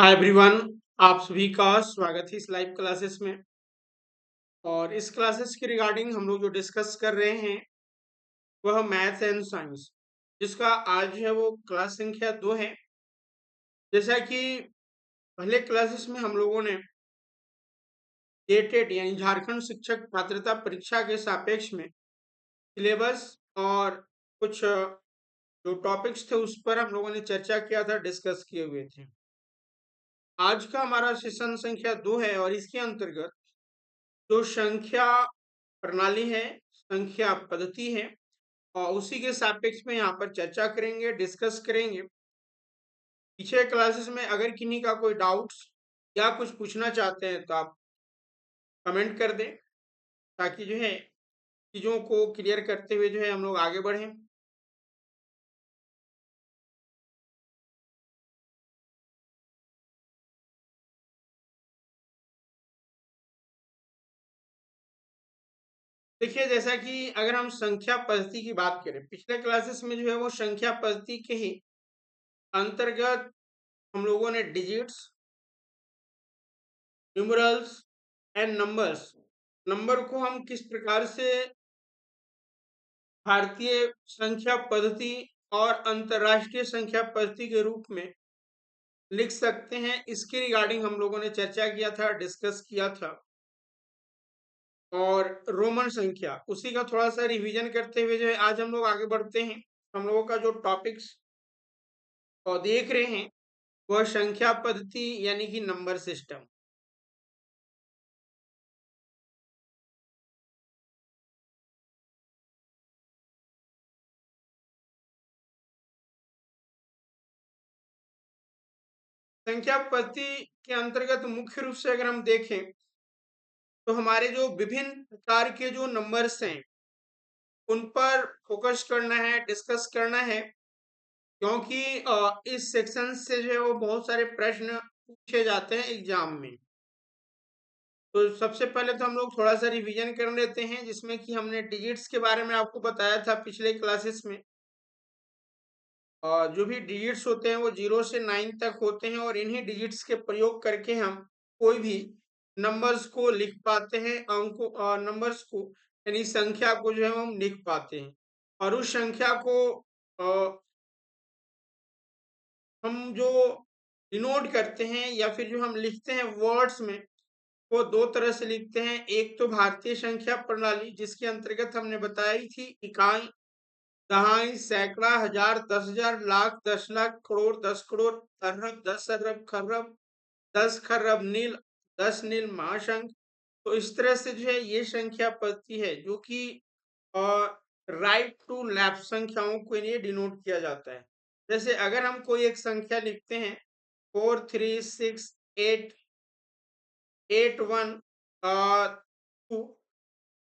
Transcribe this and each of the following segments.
Hi everyone. आप सभी का स्वागत है इस लाइव क्लासेस में। और इस क्लासेस के रिगार्डिंग हम लोग जो डिस्कस कर रहे हैं वह मैथ एंड साइंस, जिसका आज है वो क्लास संख्या 2 है। जैसा कि पहले क्लासेस में हम लोगों ने गेटेड यानी झारखंड शिक्षक पात्रता परीक्षा के सापेक्ष में सिलेबस और कुछ जो टॉपिक्स थे उस पर हम लोगों ने चर्चा किया था, डिस्कस किए हुए थे। आज का हमारा सेशन संख्या 2 है और इसके अंतर्गत जो संख्या प्रणाली है, संख्या पद्धति है, और उसी के सापेक्ष में यहाँ पर चर्चा करेंगे, डिस्कस करेंगे। पीछे क्लासेस में अगर किन्हीं का कोई डाउट्स या कुछ पूछना चाहते हैं तो आप कमेंट कर दें, ताकि जो है चीज़ों को क्लियर करते हुए जो है हम लोग आगे बढ़ें। देखिए, जैसा कि अगर हम संख्या पद्धति की बात करें, पिछले क्लासेस में जो है वो संख्या पद्धति के ही अंतर्गत हम लोगों ने digits, numerals and numbers, number को हम किस प्रकार से भारतीय संख्या पद्धति और अंतरराष्ट्रीय संख्या पद्धति के रूप में लिख सकते हैं, इसके रिगार्डिंग हम लोगों ने चर्चा किया था, डिस्कस किया था। और रोमन संख्या, उसी का थोड़ा सा रिवीजन करते हुए जो है आज हम लोग आगे बढ़ते हैं। हम लोगों का जो टॉपिक्स और देख रहे हैं वह संख्या पद्धति यानी कि नंबर सिस्टम। संख्या पद्धति के अंतर्गत मुख्य रूप से अगर हम देखें तो हमारे जो विभिन्न प्रकार के जो नंबर्स हैं उन पर फोकस करना है, डिस्कस करना है, क्योंकि इस सेक्शन से जो है वो बहुत सारे प्रश्न पूछे जाते हैं एग्जाम में। तो सबसे पहले तो हम लोग थोड़ा सा रिवीजन कर लेते हैं, जिसमें कि हमने डिजिट्स के बारे में आपको बताया था पिछले क्लासेस में। और जो भी डिजिट्स होते हैं वो 0 से 9 तक होते हैं, और इन्हीं डिजिट्स के प्रयोग करके हम कोई भी नंबर्स को लिख पाते हैं, अंकों नंबर्स को यानी संख्या को जो है हम लिख पाते हैं। और उस संख्या को अ, हम जो डिनोट करते हैं या फिर जो हम लिखते हैं वर्ड्स में, वो दो तरह से लिखते हैं। एक तो भारतीय संख्या प्रणाली, जिसके अंतर्गत हमने बताई थी इकाई, दहाई, सैकड़ा, हजार, 10,000, लाख, 10 लाख, करोड़, 10 करोड़, अरब, 10 अरब, खरब, 10 खरब, नील, 10 नील, महाशंख। तो इस तरह से जो है ये संख्या पद्धति है, जो कि राइट टू लेफ्ट संख्याओं को ये डिनोट किया जाता है। जैसे अगर हम कोई एक संख्या लिखते हैं 4, 3, 6, 8, 8, 1, 2,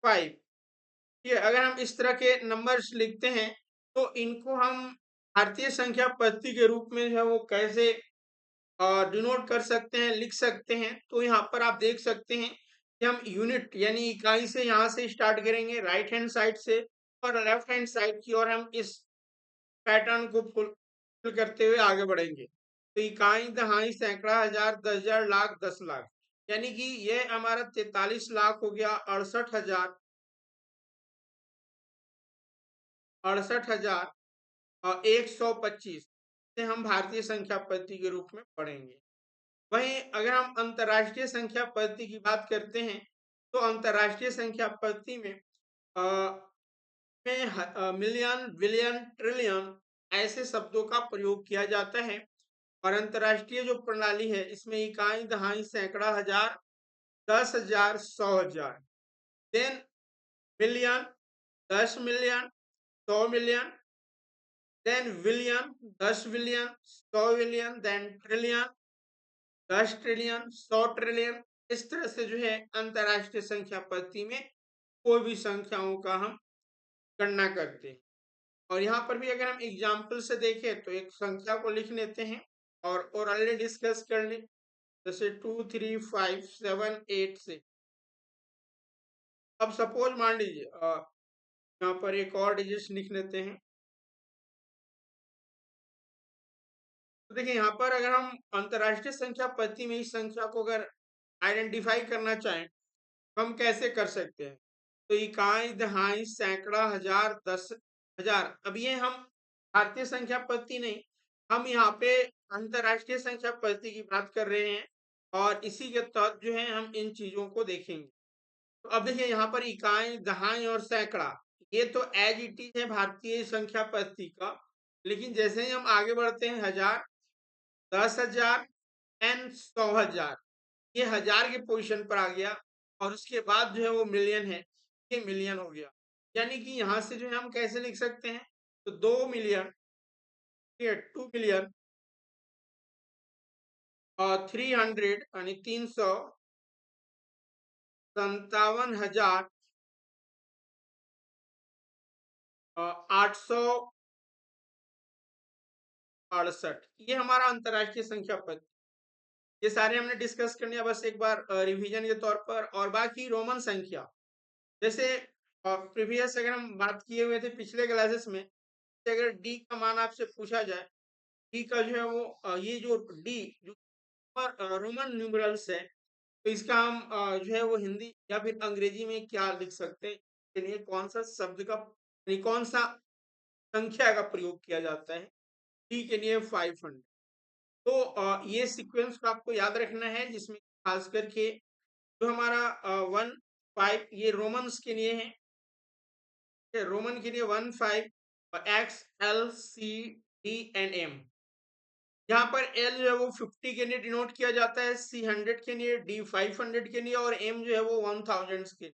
5, ये अगर हम इस तरह के नंबर्स लिखते हैं तो इनको हम भारतीय संख्या पद्धति के रूप में जो है वो कैसे डिनोट कर सकते हैं, लिख सकते हैं। तो यहाँ पर आप देख सकते हैं कि हम यूनिट यानी इकाई से यहाँ से स्टार्ट करेंगे, राइट हैंड साइड से, और लेफ्ट हैंड साइड की ओर हम इस पैटर्न को फुल करते हुए आगे बढ़ेंगे। तो इकाई, दहाई, सैकड़ा, हजार, 10,000, लाख, 10 लाख, यानी कि ये हमारा 43 लाख हो गया, 68,000, 68,000 और 125 से हम भारतीय संख्या पद्धति के रूप में पढ़ेंगे। वहीं अगर हम अंतर्राष्ट्रीय संख्या पद्धति की बात करते हैं तो अंतर्राष्ट्रीय संख्या पद्धति में मिलियन, बिलियन, ट्रिलियन ऐसे शब्दों का प्रयोग किया जाता है। और अंतर्राष्ट्रीय जो प्रणाली है इसमें इकाई, दहाई, सैकड़ा, हजार, 10,000, 100,000, then million, 10 million, 100 million, then billion, 10 billion, 100 billion, then trillion, 10 trillion, 100 trillion. इस तरह से जो है अंतर्राष्ट्रीय संख्या पद्धति में कोई भी संख्याओं का हम गणना करते हैं। और यहाँ पर भी अगर हम एग्जाम्पल से देखें तो एक संख्या को लिख लेते हैं और ओरली डिस्कस कर ले, जैसे 2, 3, 5, 7, 8 से। अब सपोज मान लीजिए यहाँ पर एक और डिजिट्स लिख लेते हैं, तो देखिए यहाँ पर अगर हम अंतरराष्ट्रीय संख्या पद्धति में इस संख्या को अगर आइडेंटिफाई करना चाहें तो हम कैसे कर सकते हैं? तो इकाई, दहाई, सैकड़ा, हजार, 10,000। अब ये हम भारतीय संख्या पद्धति नहीं, हम यहाँ पे अंतरराष्ट्रीय संख्या पद्धति की बात कर रहे हैं और इसी के तहत जो है हम इन चीजों को देखेंगे। तो अब देखिए यहाँ पर इकाई, दहाई और सैकड़ा, ये तो एज इट इज है भारतीय संख्या पद्धति का। लेकिन जैसे ही हम आगे बढ़ते हैं, हजार, 10,000 एंड 100,000, ये हजार के पोजीशन पर आ गया और उसके बाद जो है वो मिलियन है, ये मिलियन हो गया। यानी कि यहाँ से जो है हम कैसे लिख सकते हैं? तो 2 मिलियन, 2 मिलियन और 300 यानी 357,868, ये हमारा अंतरराष्ट्रीय संख्या पद। ये सारे हमने डिस्कस करने हैं, बस एक बार रिवीजन के तौर पर। और बाकी रोमन संख्या, जैसे प्रीवियस अगर हम बात किए हुए थे पिछले क्लासेस में, अगर डी का मान आपसे पूछा जाए, डी का जो है वो ये जो डी जो रोमन न्यूमरल्स है, तो इसका हम जो है वो हिंदी या फिर अंग्रेजी में क्या लिख सकते हैं? के लिए कौन सा शब्द का यानी कौन सा संख्या का प्रयोग किया जाता है? डी के लिए 500। तो ये सीक्वेंस को आपको याद रखना है, जिसमें खास करके जो हमारा 1 5 ये रोमन्स के लिए है। रोमन के लिए 1 5 X L C D and M. यहाँ पर एल जो है वो 50 के लिए डिनोट किया जाता है, सी 100 के लिए, डी 500 के लिए और एम जो है वो 1000 के लिए।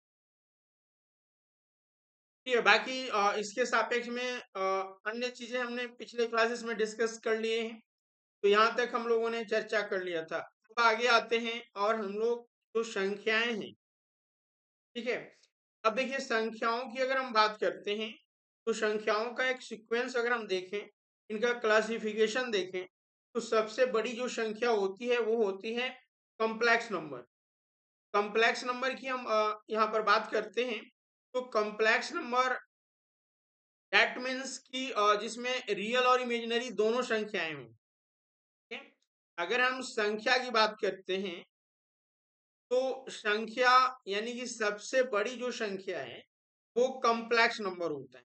ठीक है, बाकी इसके सापेक्ष में अन्य चीजें हमने पिछले क्लासेस में डिस्कस कर लिए हैं। तो यहाँ तक हम लोगों ने चर्चा कर लिया था। अब आगे आते हैं और हम लोग जो संख्याएं हैं, ठीक है। अब देखिए संख्याओं की अगर हम बात करते हैं, तो संख्याओं का एक सीक्वेंस अगर हम देखें, इनका क्लासिफिकेशन देखें, तो सबसे बड़ी जो संख्या होती है वो होती है कॉम्प्लेक्स नंबर। कॉम्प्लेक्स नंबर की हम यहाँ पर बात करते हैं, तो कॉम्प्लेक्स नंबर दैट मीन्स कि जिसमें रियल और इमेजिनरी दोनों संख्याएं हों। ठीक है? अगर हम संख्या की बात करते हैं, तो संख्या यानी कि सबसे बड़ी जो संख्या है वो कॉम्प्लेक्स नंबर होता है।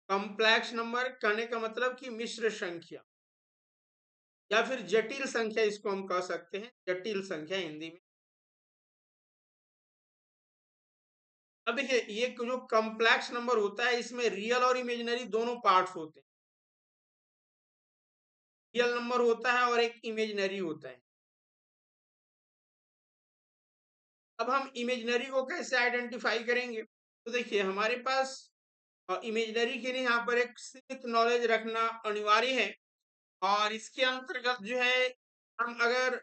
कॉम्प्लेक्स नंबर कहने का मतलब कि मिश्र संख्या या फिर जटिल संख्या, इसको हम कह सकते हैं जटिल संख्या हिंदी में। अब देखिए ये जो कॉम्प्लेक्स नंबर होता है, इसमें रियल और इमेजिनरी दोनों पार्ट्स होते हैं। रियल नंबर होता है और एक इमेजिनरी होता है। अब हम इमेजिनरी को कैसे आइडेंटिफाई करेंगे? तो देखिए हमारे पास इमेजिनरी के लिए यहाँ पर एक सीमित नॉलेज रखना अनिवार्य है। और इसके अंतर्गत जो है, हम अगर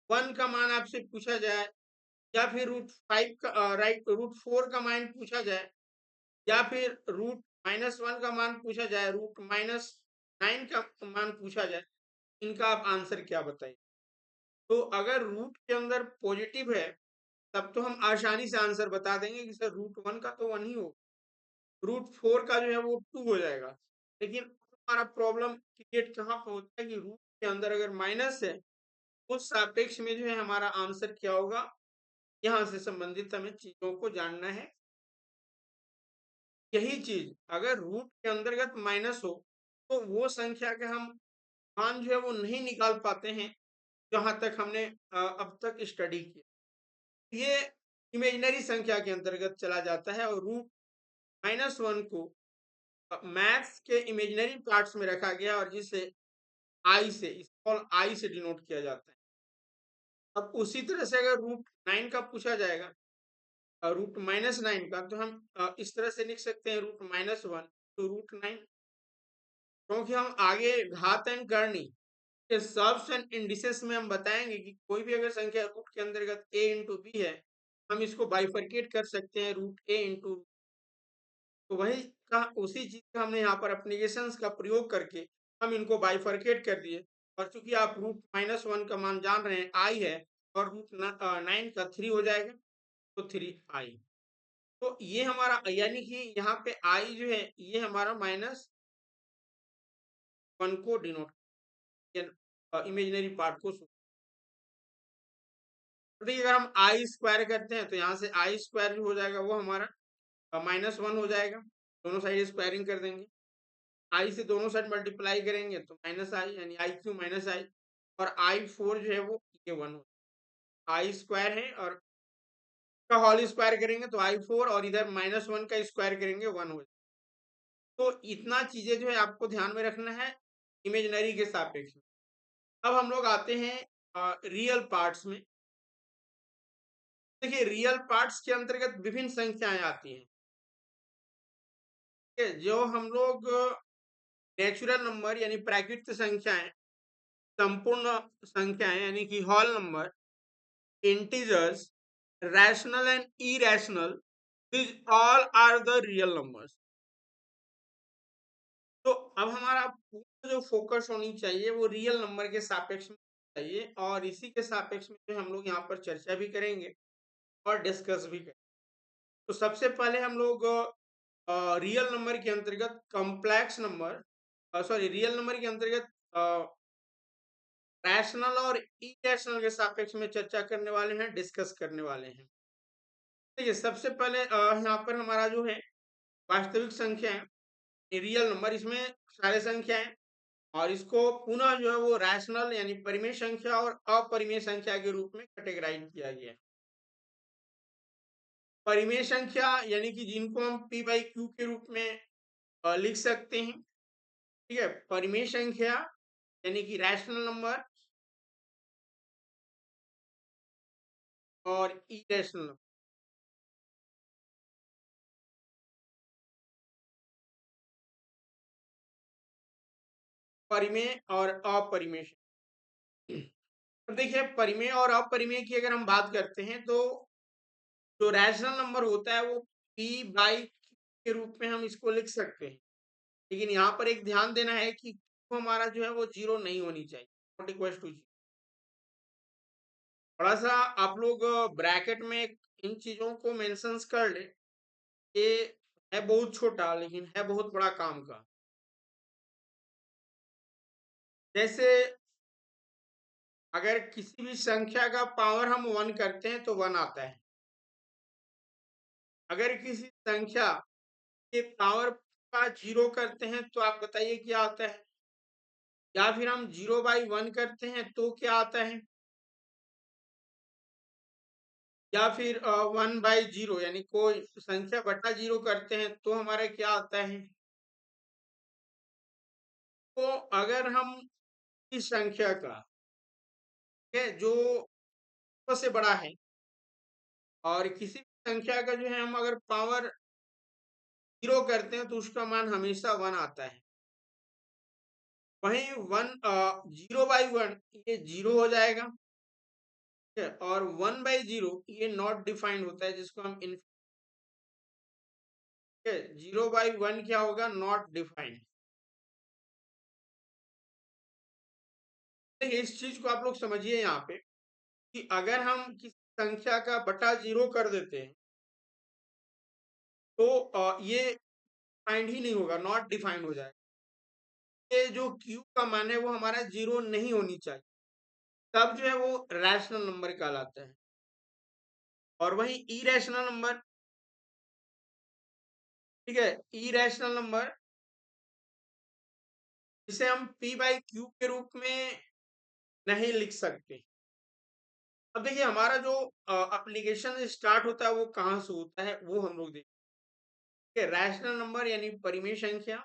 1 का मान आपसे पूछा जाए, या फिर √5 का राइट √4 का मान पूछा जाए, या फिर √-1 का मान पूछा जाए, √-9 का मान पूछा जाए, इनका आप आंसर क्या बताइए? तो अगर रूट के अंदर पॉजिटिव है, तब तो हम आसानी से आंसर बता देंगे कि सर √1 का तो 1 ही हो, √4 का जो है वो 2 हो जाएगा। लेकिन हमारा प्रॉब्लम क्रिएट कहाँ पे होता है कि रूट के अंदर अगर माइनस है, उस सापेक्ष में जो है हमारा आंसर क्या होगा, यहाँ से संबंधित हमें चीजों को जानना है। यही चीज अगर रूट के अंतर्गत माइनस हो, तो वो संख्या के हम मान जो है वो नहीं निकाल पाते हैं, जहां तक हमने अब तक स्टडी किया। ये इमेजिनरी संख्या के अंतर्गत चला जाता है, और √-1 को मैथ्स के इमेजिनरी पार्ट्स में रखा गया और जिसे आई से, स्मॉल आई से डिनोट किया जाता है। अब उसी तरह से अगर √9 का पूछा जाएगा, √-9 का, तो हम इस तरह से लिख सकते हैं √-1 to √9। क्योंकि हम आगे घात एंड करनी के सब्स एंड इंडिसेस में हम बताएंगे कि कोई भी अगर संख्या रूट के अंतर्गत a इंटू बी है, हम इसको बाइफरकेट कर सकते हैं √a इंटू। तो वही का उसी चीज का हमने यहाँ पर एप्लीकेशंस का प्रयोग करके हम इनको बाइफरकेट कर दिए। और चूंकि आप √-1 का मान जान रहे हैं आई है, और √9 का 3 हो जाएगा, तो 3i। तो ये हमारा यानी कि यहाँ पे आई जो है ये हमारा वन को डिनोट, इमेजिनरी पार्ट को। तो देखिए अगर हम आई स्क्वायर करते हैं तो यहाँ से आई स्क्वायर जो हो जाएगा वो हमारा -1 हो जाएगा, दोनों साइड स्क्वायरिंग कर देंगे। आई से दोनों साइड मल्टीप्लाई करेंगे तो -i यानी आई क्यू -i, और i4 जो है वो ये 1 हो, आई स्क्वायर है और का होल स्क्वायर करेंगे तो i4, और इधर -1 का स्क्वायर करेंगे 1 हो। तो इतना चीजें जो है आपको ध्यान में रखना है इमेजिनरी के सापेक्ष में। अब हम लोग आते हैं रियल पार्ट्स में। देखिए रियल पार्ट्स के अंतर्गत विभिन्न संख्याएं आती हैं, ठीक है? जो हम लोग नेचुरल नंबर यानी प्राकृतिक संख्याएं, संपूर्ण संख्याएं यानी कि whole number, integers, rational and irrational, these all are the real numbers। तो अब हमारा पूरा जो फोकस होनी चाहिए वो रियल नंबर के सापेक्ष में चाहिए, और इसी के सापेक्ष में जो हम लोग यहाँ पर चर्चा भी करेंगे और डिस्कस भी करेंगे। तो सबसे पहले हम लोग रियल नंबर के अंतर्गत complex number, sorry real number के अंतर्गत रैशनल और इरेशनल के सापेक्ष में चर्चा करने वाले हैं, डिस्कस करने वाले हैं। देखिए सबसे पहले यहाँ पर हमारा जो है वास्तविक संख्या है, रियल नंबर, इसमें सारे संख्या है, और इसको पुनः जो है वो रैशनल यानी परिमेय संख्या और अपरिमेय संख्या के रूप में कैटेगराइज किया गया है। परिमेय संख्या यानी कि जिनको हम p बाई क्यू के रूप में लिख सकते हैं, ठीक है? परिमेय संख्या यानी कि रैशनल नंबर और इरेशनल नंबर। परिमेय और अपरिमेय। अब देखिए परिमेय और अपरिमेय की अगर हम बात करते हैं तो जो रैशनल नंबर होता है वो p बाई क्यू के रूप में हम इसको लिख सकते हैं, लेकिन यहाँ पर एक ध्यान देना है कि Q हमारा जो है वो 0 नहीं होनी चाहिए, नॉट इक्वल टू 0। थोड़ा सा आप लोग ब्रैकेट में इन चीजों को मेंशंस कर ले, ये है बहुत छोटा लेकिन है बहुत बड़ा काम का। जैसे अगर किसी भी संख्या का पावर हम 1 करते हैं तो 1 आता है। अगर किसी संख्या के पावर का 0 करते हैं तो आप बताइए क्या आता है? या फिर हम 0/1 करते हैं तो क्या आता है? या फिर 1/0 यानी कोई संख्या बटा 0 करते हैं तो हमारा क्या आता है? तो अगर हम इस संख्या का, ठीक है, जो 100 से बड़ा है, और किसी भी संख्या का जो है हम अगर पावर 0 करते हैं तो उसका मान हमेशा 1 आता है। वहीं 0/1 ये 0 हो जाएगा, ठीक है, और 1/0 ये नॉट डिफाइंड होता है, जिसको हम 0/1 क्या होगा? Not defined. देखिए इस चीज को आप लोग समझिए यहाँ पे कि अगर हम किसी संख्या का बटा 0 कर देते हैं तो ये फाइंड ही नहीं होगा, नॉट डिफाइंड हो जाएगा। ये जो क्यू का मान है वो हमारा 0 नहीं होनी चाहिए, तब जो है वो रैशनल नंबर कहलाता है। और वही इरेशनल नंबर, ठीक है, इरेशनल नंबर जिसे हम p बाई क्यू के रूप में नहीं लिख सकते। अब देखिए हमारा जो एप्लीकेशन स्टार्ट होता है वो कहाँ से होता है वो हम लोग देखिए। रैशनल नंबर यानी परिमेय संख्या,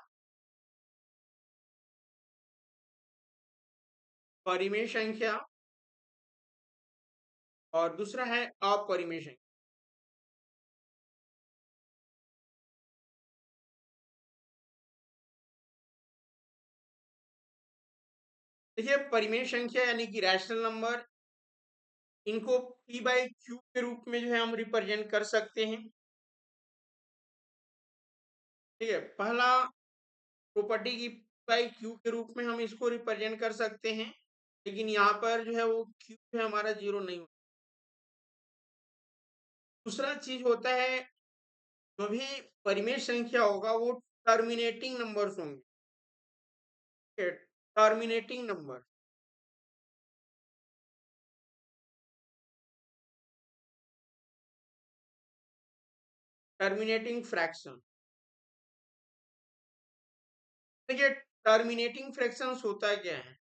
परिमेय संख्या, और दूसरा है अपरिमेय संख्या। देखिए परिमेय संख्या यानी कि रैशनल नंबर, इनको p बाई क्यू के रूप में जो है हम रिप्रेजेंट कर सकते हैं, ठीक है। पहला प्रॉपर्टी की p बाई क्यू के रूप में हम इसको रिप्रेजेंट कर सकते हैं, लेकिन यहाँ पर जो है वो q जो है हमारा 0 नहीं होता। दूसरा चीज होता है, जो भी परिमेय संख्या होगा वो टर्मिनेटिंग नंबर्स होंगे, टर्मिनेटिंग नंबर, टर्मिनेटिंग फ्रैक्शन। देखिए टर्मिनेटिंग फ्रैक्शंस होता क्या है?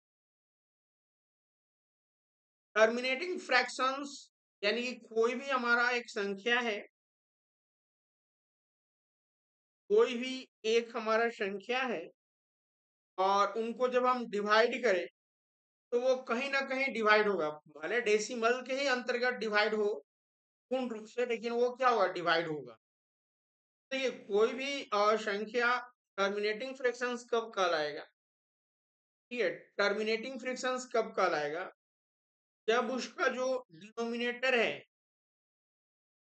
टर्मिनेटिंग फ्रैक्शंस यानी कि कोई भी हमारा एक संख्या है, कोई भी एक हमारा संख्या है और उनको जब हम डिवाइड करें तो वो कहीं ना कहीं डिवाइड होगा, भले डेसिमल के ही अंतर्गत डिवाइड हो पूर्ण रूप से, लेकिन वो क्या होगा, डिवाइड होगा। तो ये कोई भी संख्या टर्मिनेटिंग फ्रैक्शंस कब कहलाएगा? ठीक है, टर्मिनेटिंग फ्रैक्शंस कब कहलाएगा? जब उसका जो डिनोमिनेटर है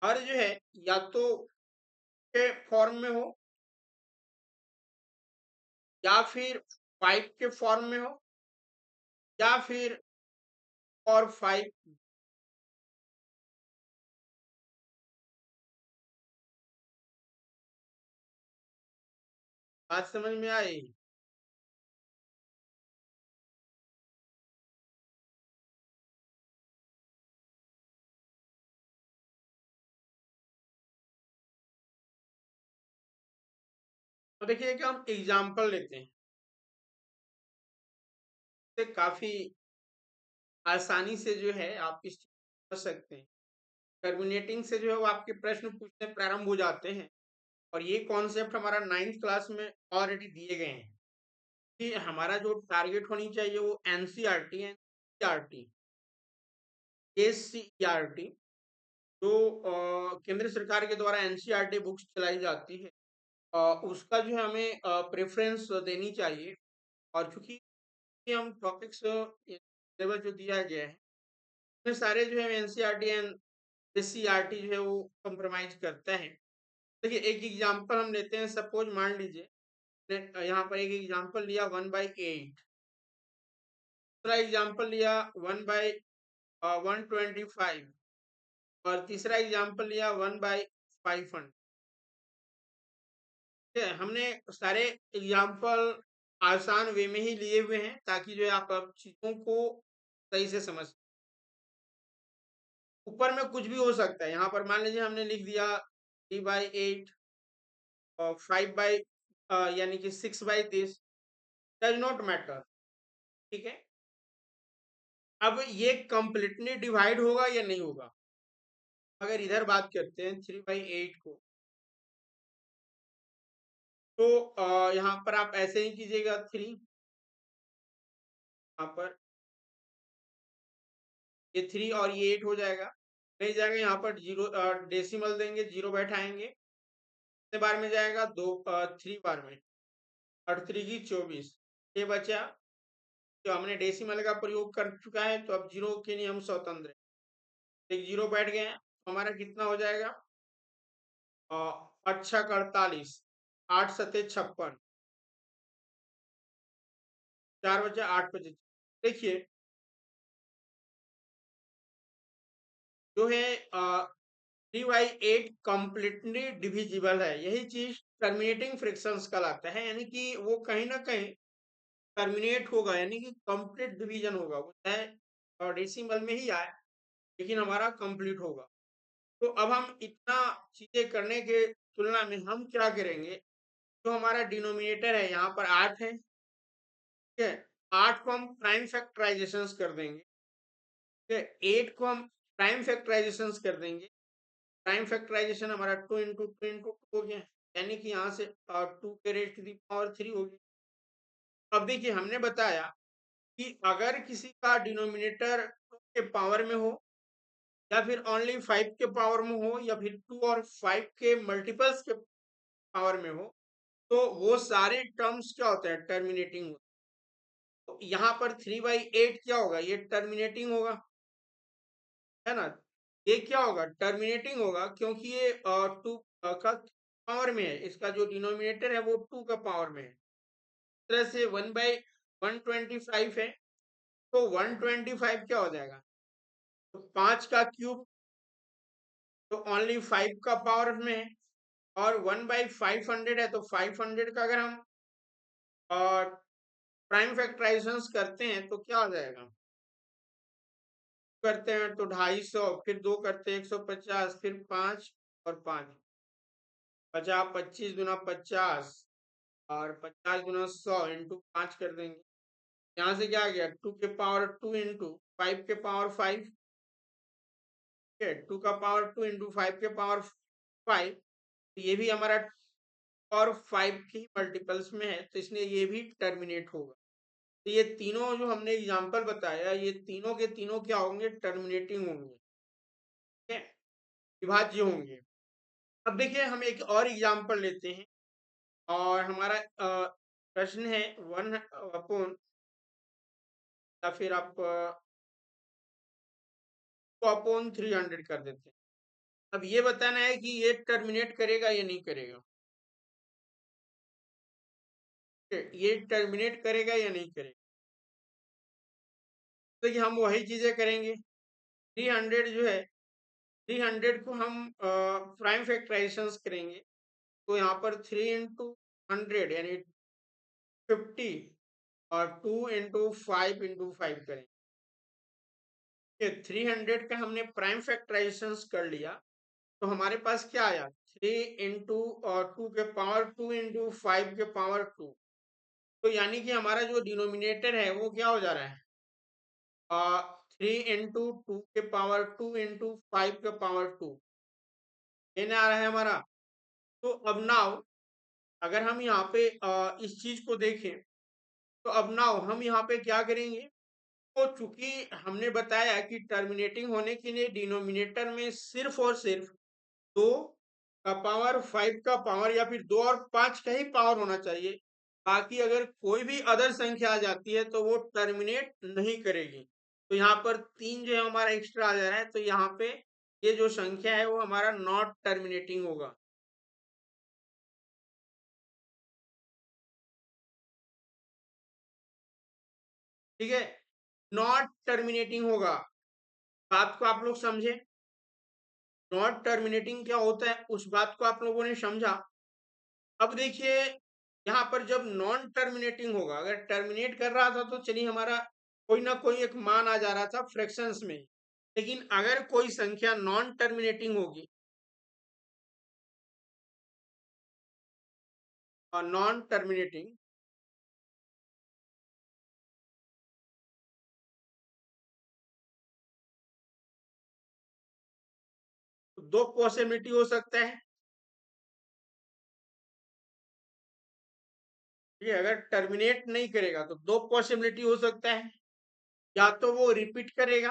हर जो है या तो के फॉर्म में हो या फिर 5 के फॉर्म में हो या फिर और 5। बात समझ में आई? तो देखिए कि हम एग्जाम्पल लेते हैं, तो काफी आसानी से जो है आप इस चीज़ को समझ सकते हैं। टर्मिनेटिंग से जो है वो आपके प्रश्न पूछने प्रारंभ हो जाते हैं और ये कॉन्सेप्ट हमारा 9th क्लास में ऑलरेडी दिए गए हैं कि हमारा जो टारगेट होनी चाहिए वो एनसीईआरटी, एनसीईआरटी, एससीईआरटी, जो केंद्र सरकार के द्वारा एनसीईआरटी बुक्स चलाई जाती है, उसका जो है हमें प्रेफरेंस देनी चाहिए। और चूंकि हम टॉपिक्स सिलेबस जो दिया गया है उसमें सारे जो है एनसीईआरटी एंड एससीईआरटी जो है वो कंप्रोमाइज करता है। देखिए एक एग्जांपल हम लेते हैं, सपोज मान लीजिए यहाँ पर एक एग्जांपल लिया 1/8, दूसरा एग्जांपल लिया 1/125 और तीसरा एग्जांपल लिया 1/500। ठीक है, हमने सारे एग्जाम्पल आसान वे में ही लिए हुए हैं ताकि जो है आप अब चीजों को सही से समझ। ऊपर में कुछ भी हो सकता है, यहाँ पर मान लीजिए हमने लिख दिया 3/8 और 5 यानी कि 6/this, डज नॉट मैटर। ठीक है, अब ये कंप्लीटली डिवाइड होगा या नहीं होगा? अगर इधर बात करते हैं 3/8 को, तो यहाँ पर आप ऐसे ही कीजिएगा, 3 यहाँ पर ये 3 और ये 8 हो जाएगा, नहीं जाएगा यहाँ पर जीरो, डेसिमल देंगे, जीरो बैठाएंगे, कितने बार में जाएगा, 3 बार में, और 3 की 24, ये बचा। तो हमने डेसिमल का प्रयोग कर चुका है तो अब जीरो के नियम स्वतंत्र है, एक जीरो बैठ गए हैं, तो हमारा कितना हो जाएगा, 8×48, 8×7=56, 4 बचा, 8×5। देखिए जो है 3/8 कंप्लीटली डिविजिबल है, यही चीज टर्मिनेटिंग फ्रैक्शंस कहलाता है, यानी कि वो कहीं ना कहीं टर्मिनेट होगा, यानी कि कंप्लीट डिवीजन होगा, वो चाहे डेसिमल में ही आए लेकिन हमारा कंप्लीट होगा। तो अब हम इतना चीजें करने के तुलना में हम क्या करेंगे, जो हमारा डिनोमिनेटर है यहाँ पर 8 है, ठीक है, 8 को हम प्राइम फैक्टराइजेशन कर देंगे, ठीक है, 8 को हम प्राइम फैक्टराइजेशन कर देंगे। प्राइम फैक्टराइजेशन हमारा 2 × 2 × 2 हो गया, यानी कि यहाँ से 2 के रेज़ टू दी पावर 3 हो गया। अब देखिए हमने बताया कि अगर किसी का डिनोमिनेटर 2 के पावर में हो या फिर ओनली 5 के पावर में हो या फिर 2 और 5 के मल्टीपल्स के पावर में हो, तो वो सारे टर्म्स क्या होते हैं, टर्मिनेटिंग होते हैं। तो यहाँ पर 3/8 क्या होगा, ये टर्मिनेटिंग होगा, है ना? ये क्या होगा, टर्मिनेटिंग होगा, क्योंकि ये 2 का पावर में है, इसका जो डिनोमिनेटर है वो 2 का पावर में है। इस तरह से 1/125 है, तो 125 क्या हो जाएगा, तो 5 का क्यूब, तो ओनली 5 का पावर में है, और 1/500 है, तो 500 का अगर हम प्राइम फैक्टराइजेशन करते हैं तो क्या आ जाएगा, करते हैं तो 250, फिर 2 करते हैं 150, फिर 5 और 5 50, 25 गुना 50 और 50 गुना 100 इंटू 5 कर देंगे। यहाँ से क्या आ गया, 2 के पावर 2 इंटू 5 के पावर 5, ठीक है, 2 का पावर 2 इंटू 5 के पावर 5, तो ये भी हमारा और 5 की मल्टीपल्स में है, तो इसलिए ये भी टर्मिनेट होगा। तो ये तीनों जो हमने एग्जांपल बताया, ये तीनों के तीनों क्या होंगे, टर्मिनेटिंग होंगे, ठीक है, विभाज्य होंगे। अब देखिए हम एक और एग्जांपल लेते हैं, और हमारा प्रश्न है 1 अपॉन, या फिर आप 2 अपॉन 300 कर देते हैं। अब ये बताना है कि ये टर्मिनेट करेगा या नहीं करेगा, ये टर्मिनेट करेगा या नहीं करेगा। तो ये हम वही चीजें करेंगे, 300 जो है, 300 को हम प्राइम फैक्टराइजेशन करेंगे, तो यहाँ पर 3 इंटू 100 यानी 50 और 2 इंटू 5 इंटू 5 करेंगे। 300 का हमने प्राइम फैक्टराइजेशन कर लिया, तो हमारे पास क्या आया, 3 इंटू और 2 के पावर 2 इंटू 5 के पावर 2, तो यानी कि हमारा जो डिनोमिनेटर है वो क्या हो जा रहा है, 3 इंटू 2 के पावर 2 इंटू 5 के पावर 2 लेने आ रहा है हमारा। तो अब नाउ अगर हम यहाँ पे इस चीज को देखें, तो अब नाउ हम यहाँ पे क्या करेंगे, तो चूंकि हमने बताया कि टर्मिनेटिंग होने के लिए डिनोमिनेटर में सिर्फ और सिर्फ 2 का पावर 5 का पावर या फिर 2 और 5 का ही पावर होना चाहिए, बाकी अगर कोई भी अदर संख्या आ जाती है तो वो टर्मिनेट नहीं करेगी। तो यहाँ पर 3 जो है हमारा एक्स्ट्रा आ जा रहा है, तो यहाँ पे ये जो संख्या है वो हमारा नॉट टर्मिनेटिंग होगा। ठीक है, नॉट टर्मिनेटिंग होगा, बात को आप लोग समझे, नॉट टर्मिनेटिंग क्या होता है उस बात को आप लोगों ने समझा। अब देखिए यहाँ पर जब नॉन टर्मिनेटिंग होगा, अगर टर्मिनेट कर रहा था तो चलिए हमारा कोई ना कोई एक मान आ जा रहा था फ्रैक्शंस में, लेकिन अगर कोई संख्या नॉन टर्मिनेटिंग होगी और नॉन टर्मिनेटिंग, तो दो पॉसिबिलिटी हो सकता है। ये अगर टर्मिनेट नहीं करेगा तो दो पॉसिबिलिटी हो सकता है, या तो वो रिपीट करेगा,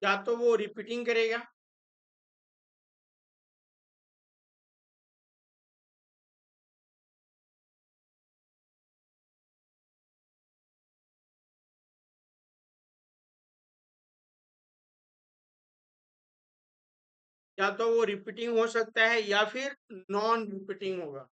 या तो वो रिपीटिंग करेगा, या तो वो रिपीटिंग हो सकता है या फिर नॉन रिपीटिंग होगा।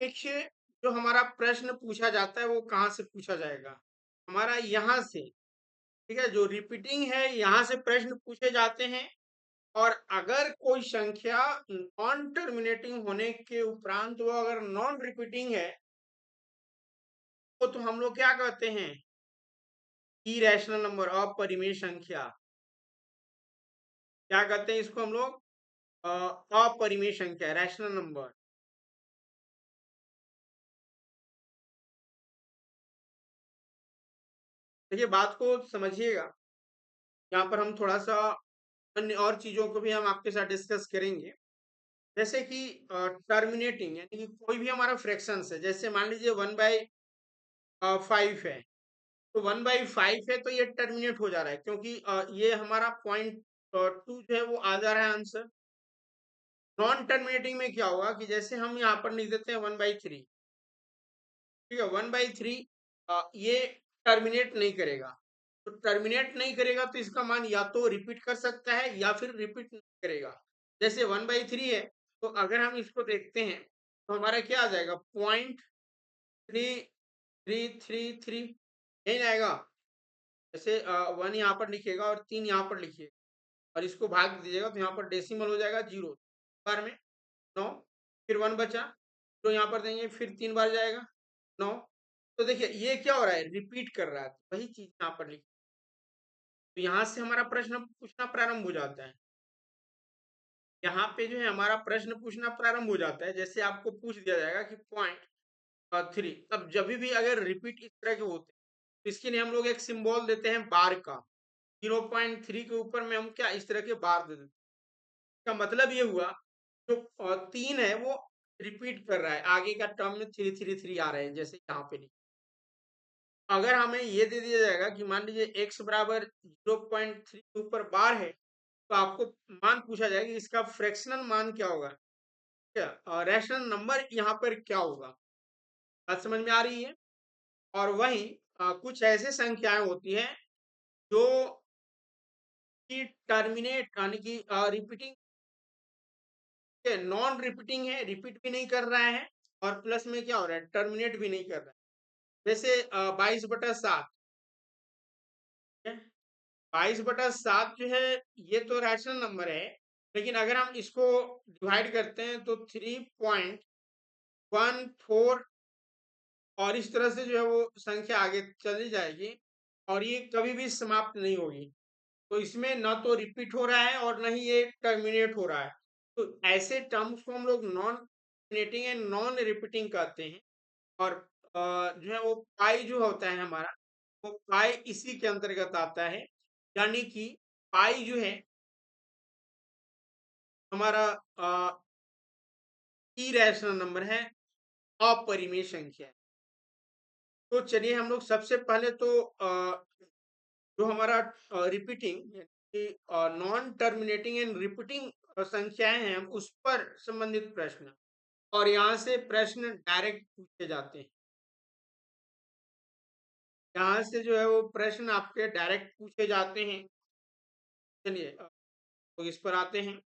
देखिए जो हमारा प्रश्न पूछा जाता है वो कहाँ से पूछा जाएगा, हमारा यहाँ से, ठीक है, जो रिपीटिंग है यहाँ से प्रश्न पूछे जाते हैं। और अगर कोई संख्या नॉन टर्मिनेटिंग होने के उपरांत वो अगर नॉन रिपीटिंग है, तो हम लोग क्या कहते हैं, इरेशनल नंबर, अपरिमेय संख्या, क्या कहते हैं इसको हम लोग, अपरिमेय संख्या, रैशनल नंबर। देखिए बात को समझिएगा, यहाँ पर हम थोड़ा सा अन्य और चीजों को भी हम आपके साथ डिस्कस करेंगे, जैसे कि टर्मिनेटिंग यानी कि कोई भी हमारा फ्रैक्शंस है, जैसे मान लीजिए 1/5 है, तो 1/5 है तो ये टर्मिनेट हो जा रहा है, क्योंकि ये हमारा पॉइंट 2 जो है वो आ जा रहा है आंसर। नॉन टर्मिनेटिंग में क्या होगा कि जैसे हम यहाँ पर लिख देते हैं 1/3, ठीक है, 1/3 ये टर्मिनेट नहीं करेगा, तो टर्मिनेट नहीं करेगा तो इसका मान या तो रिपीट कर सकता है या फिर रिपीट नहीं करेगा। जैसे 1/3 है, तो अगर हम इसको देखते हैं तो हमारा क्या आ जाएगा, 0.3333 यही आएगा। जैसे 1 यहाँ पर लिखिएगा और 3 यहाँ पर लिखिएगा और इसको भाग दीजिएगा तो यहाँ पर डेसिमल हो जाएगा 0 बार में 9, फिर 1 बचा, तो यहाँ पर देंगे, फिर 3 बार जाएगा 9। तो देखिए ये क्या हो रहा है, रिपीट कर रहा है, वही चीज यहाँ पर लिखी। तो यहाँ से हमारा प्रश्न पूछना प्रारंभ हो जाता है। यहाँ पे जो है हमारा प्रश्न पूछना प्रारंभ हो जाता है, जैसे आपको पूछ दिया जाएगा कि 0.3, तब जब भी अगर रिपीट इस तरह के होते हैं तो इसके लिए हम लोग एक सिंबल देते हैं बार का। 0.3 के ऊपर में हम क्या इस तरह के बार दे देते हैं। इसका मतलब ये हुआ जो 3 है वो रिपीट कर रहा है, आगे का टर्म में 333 आ रहे हैं, जैसे यहाँ पे नहीं। अगर हमें ये दे दिया जाएगा कि मान लीजिए x बराबर 0.3 के ऊपर बार है, तो आपको मान पूछा जाएगा कि इसका फ्रैक्शनल मान क्या होगा, क्या रैशनल नंबर यहाँ पर क्या होगा। बात समझ में आ रही है। और वहीं कुछ ऐसे संख्याएं होती हैं जो कि टर्मिनेट यानी कि रिपीटिंग, नॉन रिपीटिंग है, रिपीट भी नहीं कर रहा है और प्लस में क्या हो रहा है, टर्मिनेट भी नहीं कर रहा है। जैसे 22/7, 22/7 जो है ये तो रैशनल नंबर है, लेकिन अगर हम इसको डिवाइड करते हैं तो 3.14 और इस तरह से जो है वो संख्या आगे चली जाएगी और ये कभी भी समाप्त नहीं होगी। तो इसमें ना तो रिपीट हो रहा है और ना ही ये टर्मिनेट हो रहा है। तो ऐसे टर्म्स को हम लोग non terminating and non repeating कहते हैं। और जो है वो पाई जो होता है हमारा, वो पाई इसी के अंतर्गत आता है। यानी कि पाई जो है हमारा इरेशनल नंबर है, अपरिमेय संख्या है। तो चलिए हम लोग सबसे पहले तो जो हमारा repeating non terminating and repeating संख्याएं हैं उस पर संबंधित प्रश्न, और यहाँ से प्रश्न डायरेक्ट पूछे जाते हैं। यहाँ से जो है वो प्रश्न आपके डायरेक्ट पूछे जाते हैं। चलिए तो इस पर आते हैं।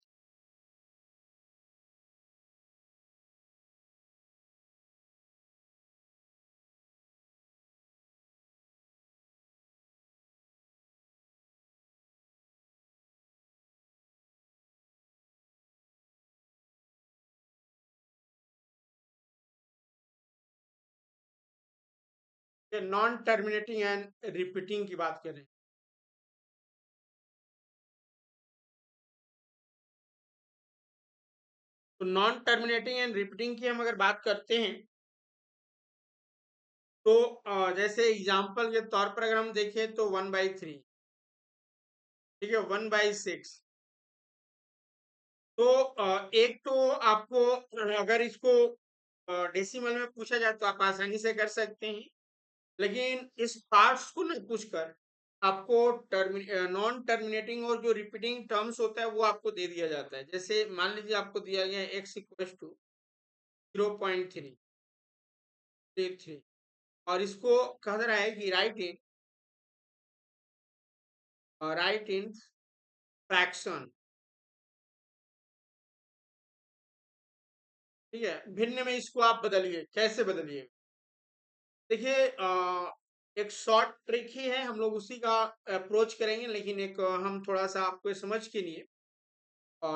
नॉन टर्मिनेटिंग एंड रिपीटिंग की बात करें, तो नॉन टर्मिनेटिंग एंड रिपीटिंग की हम अगर बात करते हैं तो जैसे एग्जाम्पल के तौर पर अगर हम देखें तो 1/3, ठीक है, 1/6। तो एक तो आपको अगर इसको डेसिमल में पूछा जाए तो आप आसानी से कर सकते हैं, लेकिन इस पार्ट्स को न पूछकर आपको नॉन टर्मिनेटिंग और जो रिपीटिंग टर्म्स होता है वो आपको दे दिया जाता है। जैसे मान लीजिए आपको दिया गया है x इक्वल्स टू 0.333 और इसको कह रहा है कि राइट इन फ्रैक्शन, ठीक है, भिन्न में इसको आप बदलिए। कैसे बदलिए, देखिए एक शॉर्ट ट्रिक ही है, हम लोग उसी का अप्रोच करेंगे, लेकिन एक हम थोड़ा सा आपको समझ के लिए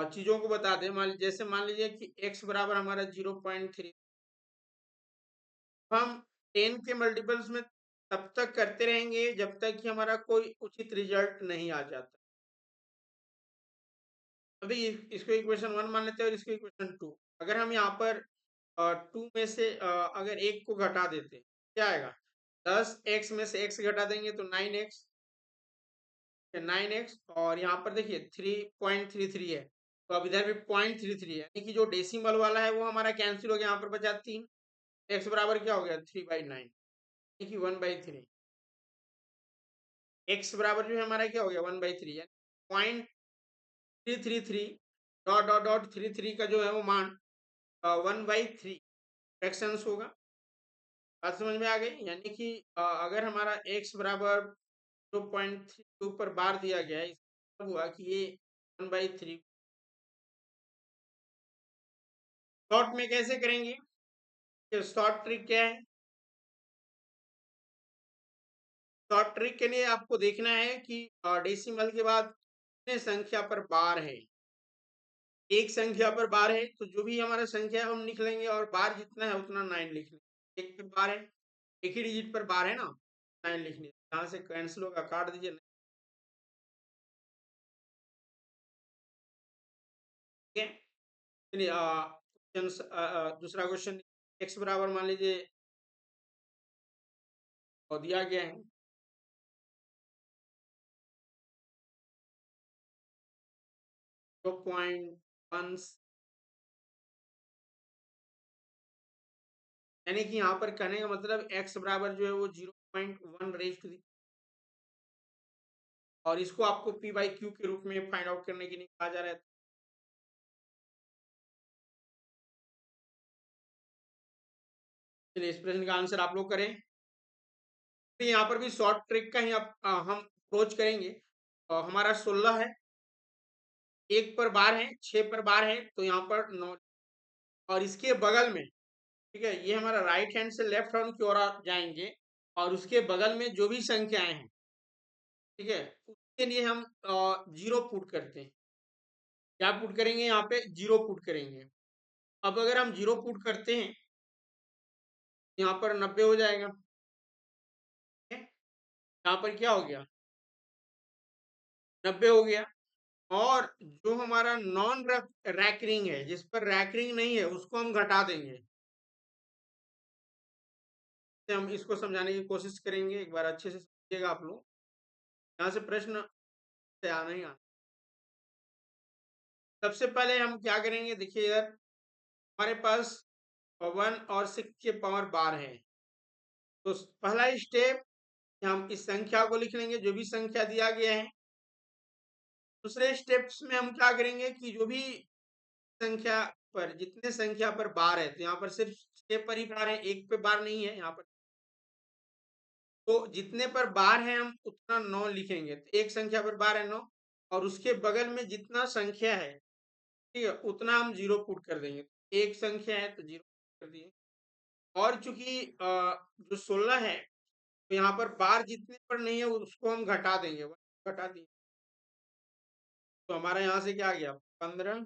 चीजों को बता दें। जैसे मान लीजिए कि x बराबर हमारा 0.3, हम 10 के मल्टीपल्स में तब तक करते रहेंगे जब तक कि हमारा कोई उचित रिजल्ट नहीं आ जाता। अभी इसको इक्वेशन 1 मान लेते हैं और इसको इक्वेशन 2। अगर हम यहाँ पर 2 में से अगर एक को घटा देते हैं, क्या आएगा, 10x में से x घटा देंगे तो 9x, 9x, और यहाँ पर देखिए 3.33 है, तो अब इधर भी 0.33 है, यानी कि जो डेसिमल वाला है वो हमारा कैंसिल हो गया, यहाँ पर बचा 3। x बराबर क्या हो गया, 3/9, यानी कि 1/3। x बराबर जो है हमारा क्या हो गया, 1/3, यानी 0.333 डॉट डॉट डॉट 33 का जो है वो मान 1/3 फ्रैक्शंस होगा। बात समझ में आ गई। यानी कि अगर हमारा x बराबर 0.3 के ऊपर बार दिया गया है, इसका मतलब हुआ कि ये 1/3। शॉर्ट में कैसे करेंगे? शॉर्ट ट्रिक क्या है? शॉर्ट ट्रिक के लिए आपको देखना है कि डेसिमल के बाद कितने संख्या पर बार है। एक संख्या पर बार है तो जो भी हमारा संख्या है हम लिख लेंगे, और बार जितना है उतना 9 लिख लेंगे। एक पर बार है, एक ही डिजिट पर बार है ना, 9 लिखने, यहाँ से कैंसिल होगा, काट दीजिए। ठीक है, चलिए दूसरा क्वेश्चन, एक्स बराबर मान लीजिए और दिया गया है 0.1, यानी कि यहाँ पर कहने का मतलब एक्स बराबर जो है वो 0.1 रेज टू दी, और इसको आपको पी बाई क्यू के रूप में फाइंड आउट करने के लिए कहा जा रहा है। चलिए इस प्रश्न का आंसर आप लोग करें। तो यहाँ पर भी शॉर्ट ट्रिक का ही हम अप्रोच करेंगे। हमारा 16 है, एक पर बार है, 6 पर बार है, तो यहाँ पर 9, और इसके बगल में, ठीक है, ये हमारा राइट हैंड से लेफ्ट हैंड की ओर जाएंगे, और उसके बगल में जो भी संख्याएं हैं, ठीक है, उसके लिए हम जीरो पुट करते हैं। क्या पुट करेंगे? यहाँ पे जीरो पुट करेंगे। अब अगर हम जीरो पुट करते हैं, यहाँ पर 90 हो जाएगा। ठीक है? यहाँ पर क्या हो गया? 90 हो गया। और जो हमारा नॉन रैकरिंग है, जिस पर रैकरिंग नहीं है, उसको हम घटा देंगे। हम इसको समझाने की कोशिश करेंगे, एक बार अच्छे से समझिएगा आप लोग, यहाँ से प्रश्न से आना ही आना। सबसे पहले हम क्या करेंगे, देखिए इधर हमारे पास 1 और 6 के पावर बार है, तो पहला स्टेप हम इस संख्या को लिख लेंगे, जो भी संख्या दिया गया है। दूसरे स्टेप्स में हम क्या करेंगे कि जो भी संख्या पर, जितने संख्या पर बार है, तो यहाँ पर सिर्फ 6 पर ही बार है, एक पे बार नहीं है यहाँ पर, तो जितने पर बार है हम उतना 9 लिखेंगे। तो एक संख्या पर बार है 9, और उसके बगल में जितना संख्या है, ठीक है, उतना हम जीरो पुट कर देंगे। एक संख्या है तो जीरो कर दिए। और चूंकि जो 16 है, तो यहाँ पर बार जितने पर नहीं है उसको हम घटा देंगे, घटा दिए, तो हमारा यहाँ से क्या आ गया 15।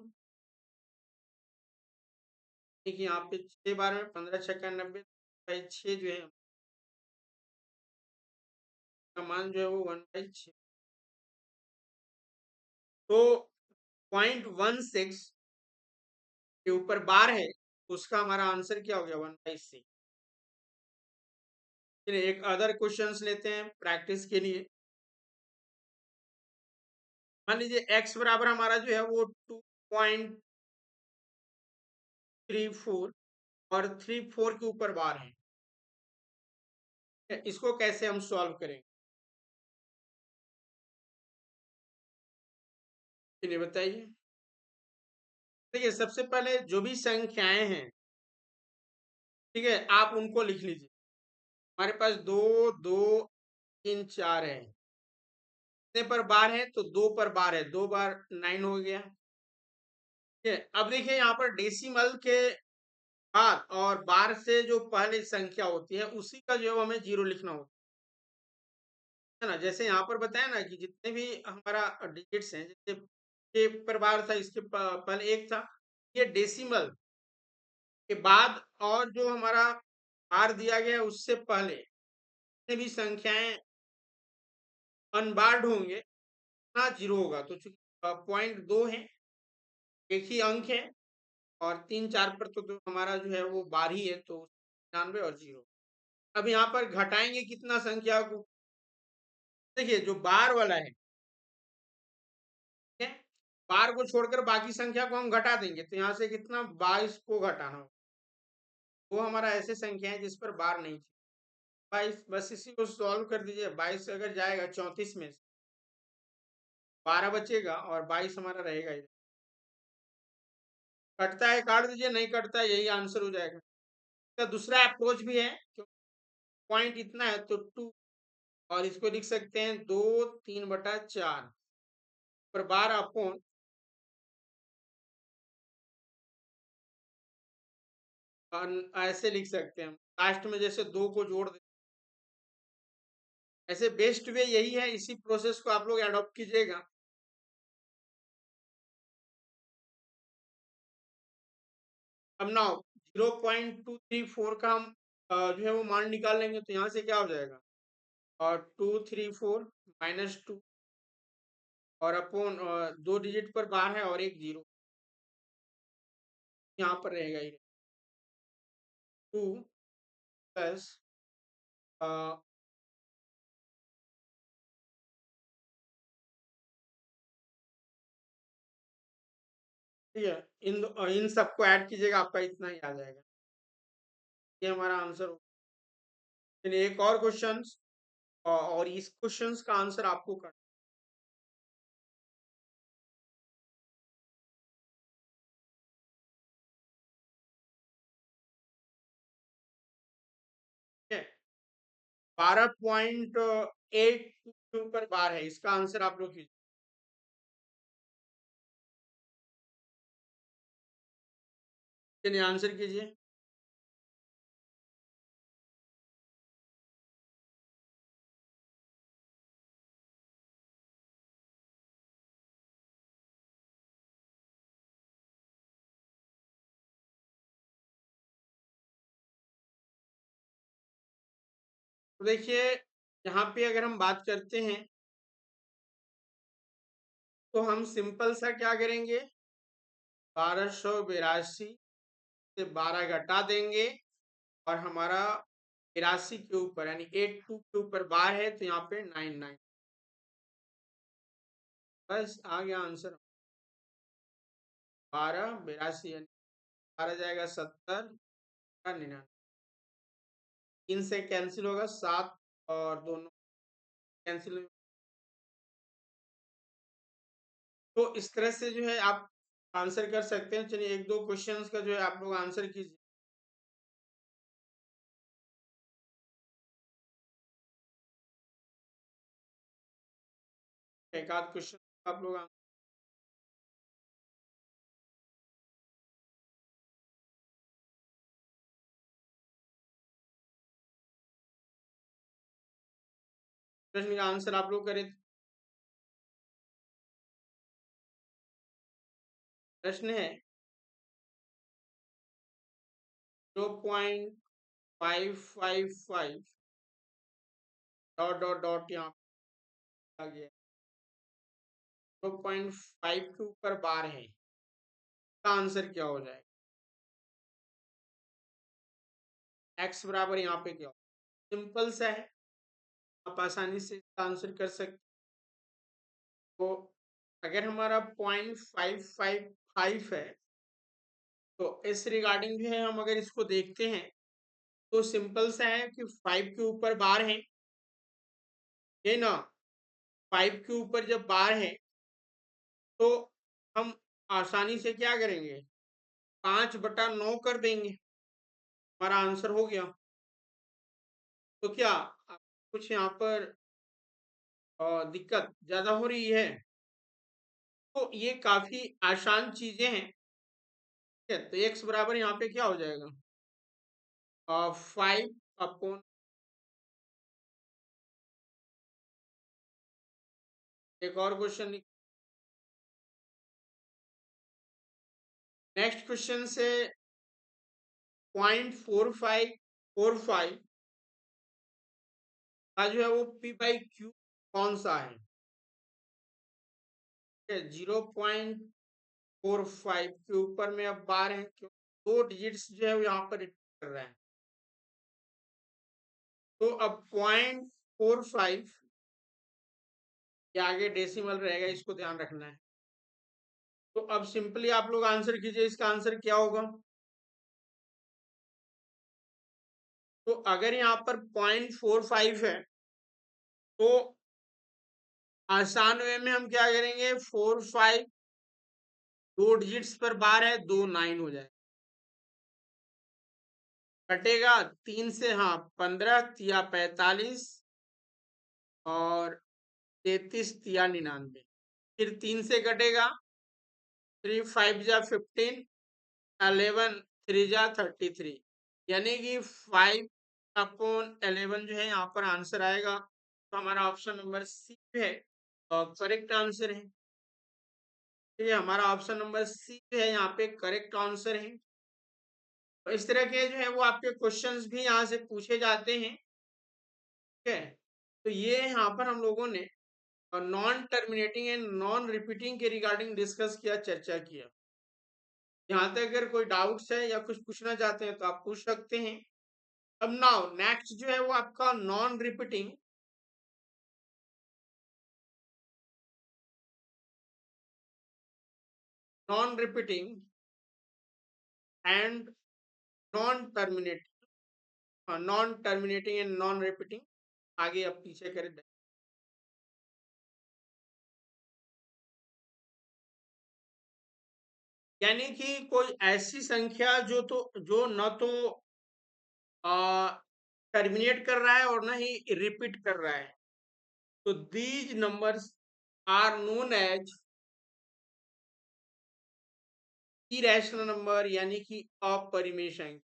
देखिए यहाँ पे 6 बार में 15 छक्का 90, 6 जो है का मान जो है वो 1/6, तो 0.16 के ऊपर बार है, तो उसका हमारा आंसर क्या हो गया 1/6। फिर एक अदर क्वेश्चंस लेते हैं प्रैक्टिस के लिए। मान लीजिए x बराबर हमारा जो है वो 2.34 और 34 के ऊपर बार है। इसको कैसे हम सॉल्व करेंगे, चलिए बताइए। देखिए सबसे पहले जो भी संख्याएं हैं, ठीक है, आप उनको लिख लीजिए। हमारे पास 2 2 3 4 है, कितने पर बार है? तो 2 पर बार है, 2 बार 9 हो गया। ठीक है, अब देखिए यहाँ पर डेसिमल के बाद और बार से जो पहले संख्या होती है, उसी का जो है हमें जीरो लिखना होता है ना। जैसे यहाँ पर बताया ना कि जितने भी हमारा डिजिट्स हैं, जैसे ये पर बार था, इसके पहले एक था, ये डेसिमल के बाद और जो हमारा बार दिया गया है उससे पहले जितने भी संख्याएं अनबार्ड होंगे ना, जीरो होगा। तो चूंकि 0.2 है, एक ही अंक है, और 3 4 पर तो हमारा जो है वो बार ही है, तो 99 और जीरो। अब यहाँ पर घटाएंगे कितना संख्या को? देखिए जो बार वाला है, ठीक है, बार को छोड़कर बाकी संख्या को हम घटा देंगे, तो यहाँ से कितना 22 को घटाना होगा। वो हमारा ऐसे संख्या है जिस पर बार नहीं थी। 22, बस इसी को सॉल्व कर दीजिए। 22 अगर जाएगा 34 में से 12 बचेगा, और 22 हमारा रहेगा इधर। कटता है काट दीजिए, नहीं कटता है यही आंसर हो जाएगा। तो दूसरा अप्रोच भी है, पॉइंट इतना है तो 2 और इसको लिख सकते हैं 2 3/4 पर बार अपॉन ऐसे लिख सकते हैं, लास्ट में जैसे 2 को जोड़ दे। ऐसे बेस्ट वे यही है, इसी प्रोसेस को आप लोग एडॉप्ट कीजिएगा। अब ना 0.234 का हम जो है वो मान निकाल लेंगे, तो यहाँ से क्या हो जाएगा, और 234 -2 और अपॉन 2 डिजिट पर बार है और एक जीरो यहाँ पर रहेगा ही। 2 प्लस ठीक है, इन सबको ऐड कीजिएगा, आपका इतना ही आ जाएगा। ये हमारा आंसर हो। चलिए एक और क्वेश्चन, और इस क्वेश्चन का आंसर आपको करना है। 12.8 के ऊपर बार है, इसका आंसर आप लोग कीजिए। चलिए आंसर कीजिए। तो देखिए यहाँ पे अगर हम बात करते हैं, तो हम सिंपल सा क्या करेंगे, 1282 से 12 घटा देंगे, और हमारा 82 के ऊपर यानी 82 के ऊपर बार है, तो यहाँ पे 99, बस आ गया आंसर। 1282 यानी 12 जाएगा 70 का 99, 3 से कैंसिल होगा 7 और दोनों कैंसिल। तो इस तरह से जो है आप आंसर कर सकते हैं। चलिए एक दो क्वेश्चंस का जो है आप लोग आंसर कीजिए। एक आध क्वेश्चन आप लोग प्रश्न का आंसर आप लोग करें। प्रश्न है 0.555 डॉट डॉट डॉट यहाँ पे आ गया, 0.5 के ऊपर बार है, इसका आंसर क्या हो जाएगा। एक्स बराबर यहाँ पे क्या हो, सिंपल सा है, आप आसानी से इसका आंसर कर सकते। तो अगर हमारा 0.555 है, तो इस रिगार्डिंग जो है हम अगर इसको देखते हैं, तो सिंपल सा है कि 5 के ऊपर बार है, ये ना 5 के ऊपर जब बार है, तो हम आसानी से क्या करेंगे, 5/9 कर देंगे, हमारा आंसर हो गया। तो क्या कुछ यहाँ पर दिक्कत ज्यादा हो रही है, तो ये काफी आसान चीजें हैं। ठीक है, तो एक्स बराबर यहाँ पे क्या हो जाएगा, 5 अपॉन, एक और क्वेश्चन, नेक्स्ट क्वेश्चन से 0.4545 का जो है वो p/q कौन सा है। 0.45 के ऊपर में अब बार है, क्यों, दो डिजिट्स जो है वो यहाँ पर रिपीट कर रहे हैं, तो अब 0.45 के आगे डेसिमल रहेगा, इसको ध्यान रखना है। तो अब सिंपली आप लोग आंसर कीजिए, इसका आंसर क्या होगा। तो अगर यहाँ पर 0.45 है, तो आसान वे में हम क्या करेंगे, 45 दो डिजिट्स पर बार है, 2 9 हो जाए, कटेगा 3 से, हाँ 15 या 45, और 33 तिया 99, फिर 3 से कटेगा, 3 5 जा 15, 11 3 जा 33, यानी कि 5/11 जो है यहाँ पर आंसर आएगा। तो हमारा ऑप्शन नंबर सी है और करेक्ट आंसर है। ठीक है, हमारा ऑप्शन नंबर सी है यहाँ पे करेक्ट आंसर है। तो इस तरह के जो है वो आपके क्वेश्चंस भी यहाँ से पूछे जाते हैं। ठीक है, तो ये यहाँ पर हम लोगों ने non terminating and non repeating के रिगार्डिंग डिस्कस किया, चर्चा किया। यहाँ तक अगर कोई डाउट्स है या कुछ पूछना चाहते हैं तो आप पूछ सकते हैं। अब नाउ नेक्स्ट जो है वो आपका non repeating, non repeating and non terminate, non terminating and non repeating, आगे अब पीछे करें। यानी कि कोई ऐसी संख्या जो न तो टर्मिनेट कर रहा है और ना ही रिपीट कर रहा है, तो these numbers are known as irrational number, यानी कि अपरिमेय संख्या।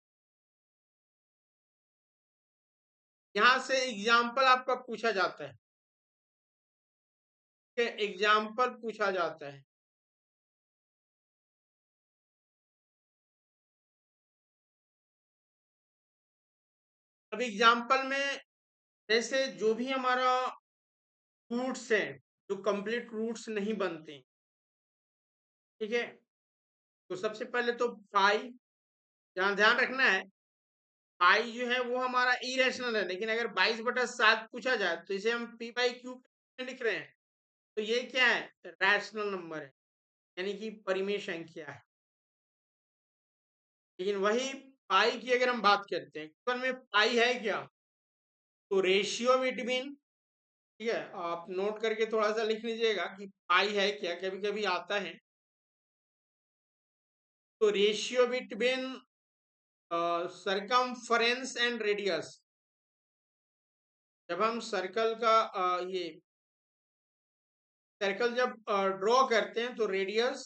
यहां से एग्जाम्पल आपका पूछा जाता है, एग्जाम्पल पूछा जाता है। अब एग्जाम्पल में जैसे जो भी हमारा रूट्स हैं, जो कंप्लीट रूट्स नहीं बनते, ठीक है, तो सबसे पहले तो पाई, यहाँ ध्यान रखना है, पाई जो है वो हमारा इरेशनल है, लेकिन अगर 22/7 पूछा जाए तो इसे हम पी बाई क्यू लिख रहे हैं, तो ये क्या है, रैशनल नंबर है, यानी कि परिमेय संख्या है। लेकिन वही पाई की अगर हम बात करते हैं, क्वेश्चन में पाई है क्या, तो रेशियो बिटवीन, ठीक है, आप नोट करके थोड़ा सा लिख लीजिएगा कि पाई है क्या, कभी कभी आता है। तो ratio between circumference and radius, जब हम सर्कल का ये सर्कल जब ड्रॉ करते हैं तो रेडियस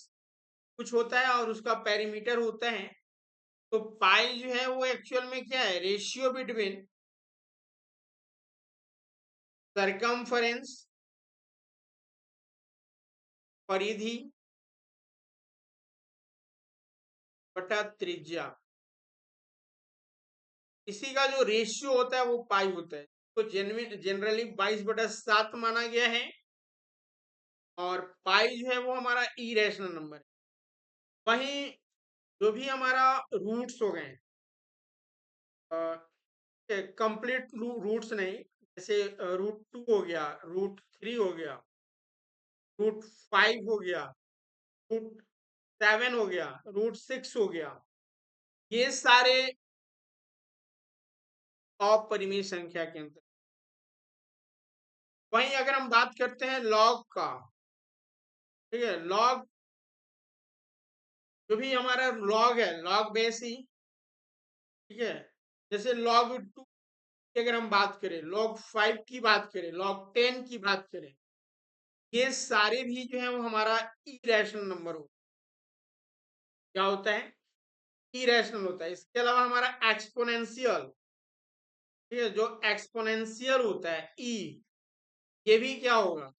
कुछ होता है और उसका पेरीमीटर होता है। तो पाई जो है वो एक्चुअल में क्या है, रेशियो बिटवीन सरकमफरेंस, परिधि बटा त्रिज्या, इसी का जो रेशियो होता है वो पाई होता है। तो जनरली 22/7 माना गया है, और पाई जो है वो हमारा इरेशनल नंबर है। वहीं जो भी हमारा रूट्स हो गए, कंप्लीट रूट्स नहीं, जैसे √2 हो गया, √3 हो गया, √5 हो गया, √7 हो गया, √6 हो गया, ये सारे अपरिमेय संख्या के अंतर। वहीं अगर हम बात करते हैं लॉग का, ठीक है, लॉग जो भी हमारा लॉग है, लॉग बेस ही, ठीक है, जैसे log 2 की अगर हम बात करें, log 5 की बात करें, log 10 की बात करें, ये सारे भी जो है वो हमारा इरेशनल नंबर हो, क्या होता है, इरेशनल होता है। इसके अलावा हमारा एक्सपोनेंशियल, ठीक है, जो एक्सपोनेंशियल होता है ई, ये भी क्या होगा,